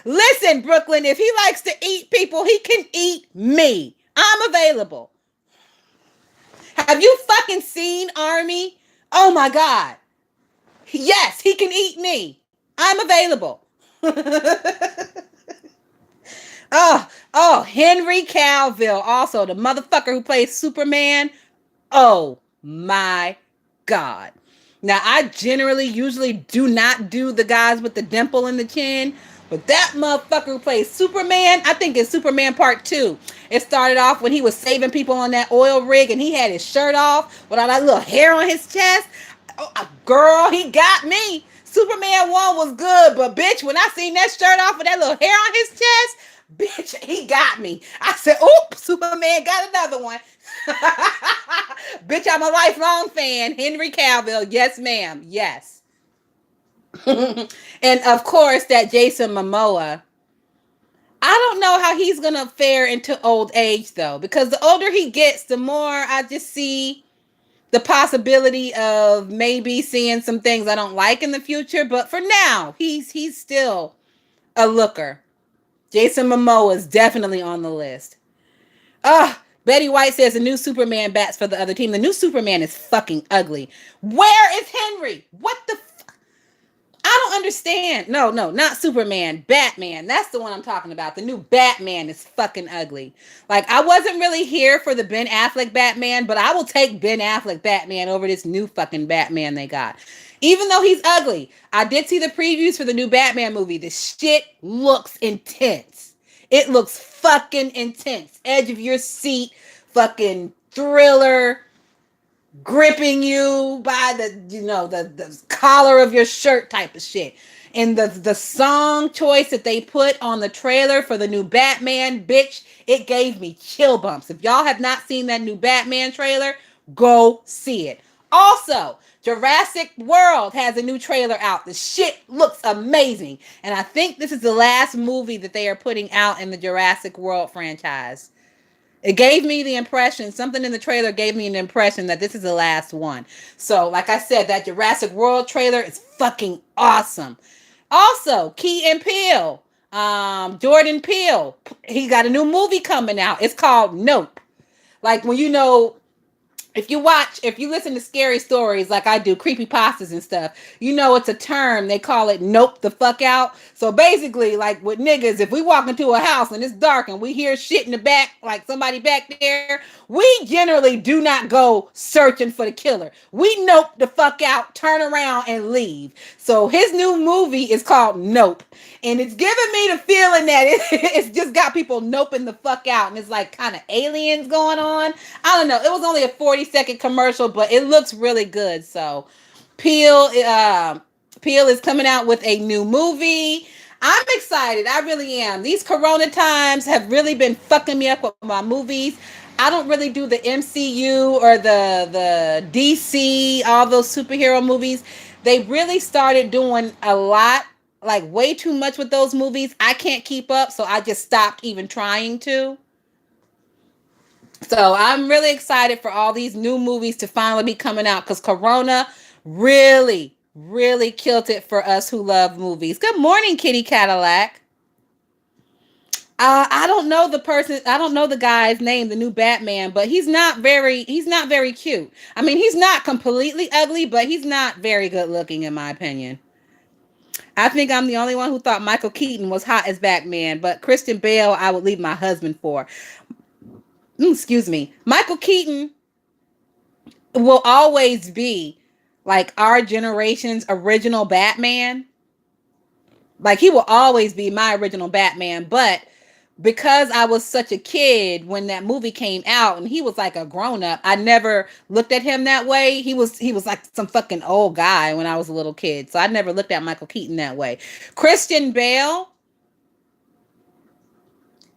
Listen, Brooklyn, if he likes to eat people, he can eat me. I'm available. Have you fucking seen Armie? Oh my God. Yes, he can eat me. I'm available. Oh, Henry Cavill, also the motherfucker who plays Superman. Oh my God. Now, I usually do not do the guys with the dimple in the chin, but that motherfucker who plays Superman, I think it's Superman Part 2. It started off when he was saving people on that oil rig and he had his shirt off with all that little hair on his chest. Oh, girl, he got me. Superman 1 was good, but bitch, when I seen that shirt off with that little hair on his chest, bitch, he got me. I said, oop, Superman got another one. Bitch, I'm a lifelong fan. Henry Cavill, yes, ma'am, yes. And of course, that Jason Momoa. I don't know how he's gonna fare into old age though, because the older he gets, the more I just see the possibility of maybe seeing some things I don't like in the future. But for now, he's still a looker. Jason Momoa is definitely on the list. Betty White says the new Superman bats for the other team. The new Superman is fucking ugly. Where is Henry? What the I don't understand. No, no, not Superman. Batman. That's the one I'm talking about. The new Batman is fucking ugly. Like, I wasn't really here for the Ben Affleck Batman, but I will take Ben Affleck Batman over this new fucking Batman they got. Even though he's ugly, I did see the previews for the new Batman movie. The shit looks intense. It looks fucking intense. Edge of your seat, fucking thriller, gripping you by the collar of your shirt type of shit. And the song choice that they put on the trailer for the new Batman, bitch, it gave me chill bumps. If y'all have not seen that new Batman trailer, go see it. Also, Jurassic World has a new trailer out. The shit looks amazing. And I think this is the last movie that they are putting out in the Jurassic World franchise. It gave me the impression, something in the trailer gave me an impression that this is the last one. So, like I said, that Jurassic World trailer is fucking awesome. Also, Key and Peele, Jordan Peele, he got a new movie coming out. It's called Nope. Like when if you listen to scary stories like I do, creepy pastas and stuff, you know it's a term. They call it nope the fuck out. So basically, like with niggas, if we walk into a house and it's dark and we hear shit in the back, like somebody back there, we generally do not go searching for the killer. We nope the fuck out, turn around and leave. So his new movie is called Nope. And it's giving me the feeling that it's just got people noping the fuck out. And it's like kind of aliens going on. I don't know. It was only a 40-second commercial, but it looks really good. So Peel, Peel is coming out with a new movie. I'm excited. I really am. These Corona times have really been fucking me up with my movies. I don't really do the MCU or the DC, all those superhero movies. They really started doing a lot, like way too much with those movies. I can't keep up, so I just stopped even trying to. So I'm really excited for all these new movies to finally be coming out because Corona really, really killed it for us who love movies. Good morning, Kitty Cadillac. I don't know the person. I don't know the guy's name, the new Batman, but he's not very cute. I mean, he's not completely ugly, but he's not very good looking in my opinion. I think I'm the only one who thought Michael Keaton was hot as Batman, but Christian Bale, I would leave my husband for. Excuse me. Michael Keaton will always be like our generation's original Batman. Like he will always be my original Batman, but because I was such a kid when that movie came out and he was like a grown up, I never looked at him that way. He was like some fucking old guy when I was a little kid. So I never looked at Michael Keaton that way. Christian Bale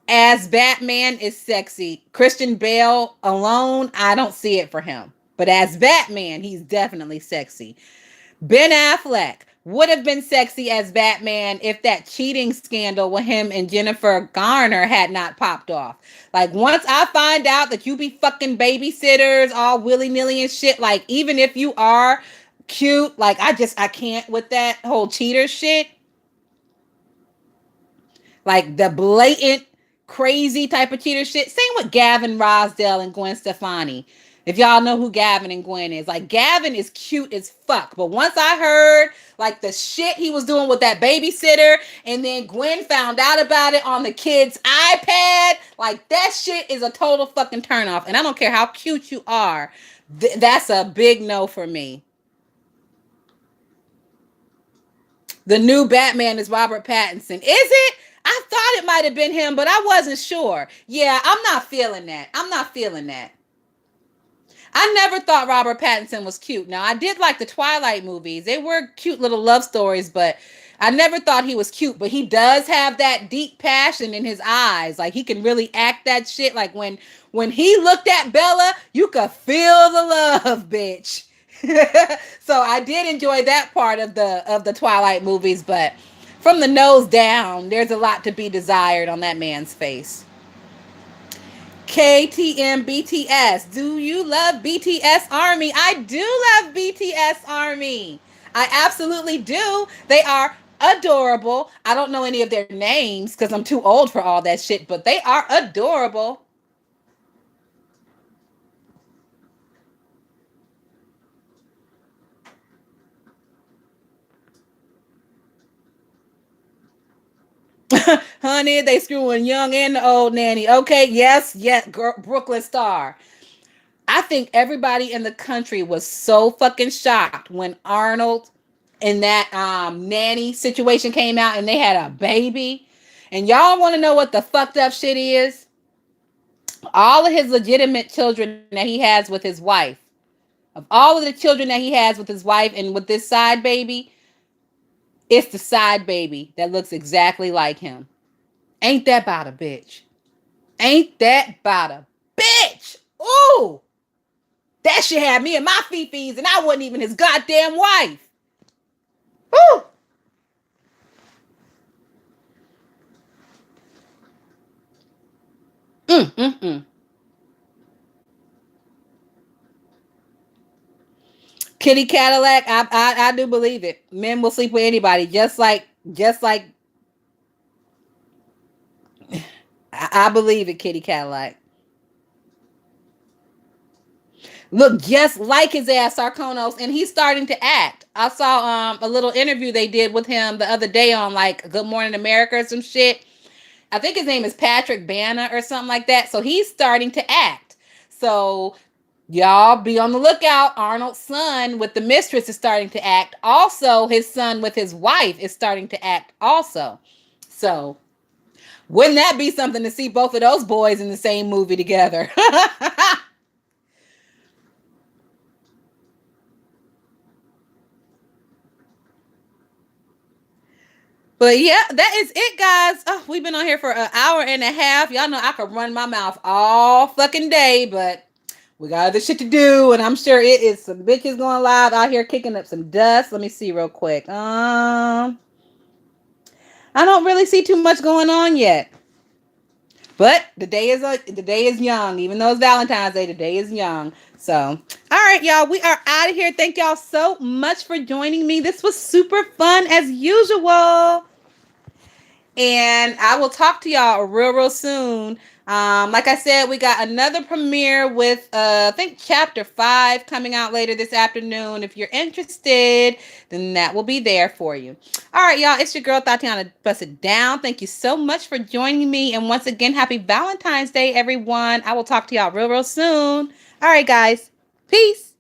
as Batman is sexy. Christian Bale alone, I don't see it for him. But as Batman, he's definitely sexy. Ben Affleck would have been sexy as Batman if that cheating scandal with him and Jennifer Garner had not popped off. Like, once I find out that you be fucking babysitters all willy-nilly and shit, like, even if you are cute, like, I can't with that whole cheater shit. Like, the blatant, crazy type of cheater shit. Same with Gavin Rosdale and Gwen Stefani. If y'all know who Gavin and Gwen is, like Gavin is cute as fuck. But once I heard like the shit he was doing with that babysitter, and then Gwen found out about it on the kid's iPad, like that shit is a total fucking turnoff. And I don't care how cute you are, that's a big no for me. The new Batman is Robert Pattinson. Is it? I thought it might have been him, but I wasn't sure. Yeah, I'm not feeling that. I'm not feeling that. I never thought Robert Pattinson was cute. Now, I did like the Twilight movies. They were cute little love stories, but I never thought he was cute. But he does have that deep passion in his eyes. Like he can really act that shit. Like when he looked at Bella, you could feel the love, bitch. So I did enjoy that part of the Twilight movies, but from the nose down, there's a lot to be desired on that man's face. KTM BTS. Do you love BTS Army? I do love BTS Army. I absolutely do. They are adorable. I don't know any of their names because I'm too old for all that shit, but they are adorable. Honey, they screwing young and the old nanny. Okay, yes, yes, girl, Brooklyn Star. I think everybody in the country was so fucking shocked when Arnold and that nanny situation came out and they had a baby. And y'all want to know what the fucked up shit is? All of his legitimate children that he has with his wife, of all of the children that he has with his wife and with this side baby, it's the side baby that looks exactly like him. Ain't that about a bitch? Ain't that about a bitch? Ooh, that shit had me in my fifis, and I wasn't even his goddamn wife. Ooh. Mm, mm, mm. Kitty Cadillac, I do believe it. Men will sleep with anybody, just like I believe it. Kitty Cadillac. Look just like his ass Sarkonos, and he's starting to act. I saw a little interview they did with him the other day on like Good Morning America or some shit. I think his name is Patrick Bana or something like that. So he's starting to act. So y'all be on the lookout. Arnold's son with the mistress is starting to act. Also, his son with his wife is starting to act also. So wouldn't that be something to see both of those boys in the same movie together? But yeah, that is it, guys. Oh, we've been on here for an hour and a half. Y'all know I could run my mouth all fucking day, but we got other shit to do, and I'm sure it is some bitches going live out here kicking up some dust. Let me see real quick. I don't really see too much going on yet. But the day is young, even though it's Valentine's Day. The day is young. So, all right, y'all, we are out of here. Thank y'all so much for joining me. This was super fun as usual. And I will talk to y'all real soon. Like I said, we got another premiere with I think chapter 5 coming out later this afternoon. If you're interested, then that will be there for you. All right, y'all, it's your girl Thotiana Bust It Down. Thank you so much for joining me, and once again, happy Valentine's Day, everyone. I will talk to y'all real soon. All right, guys, peace.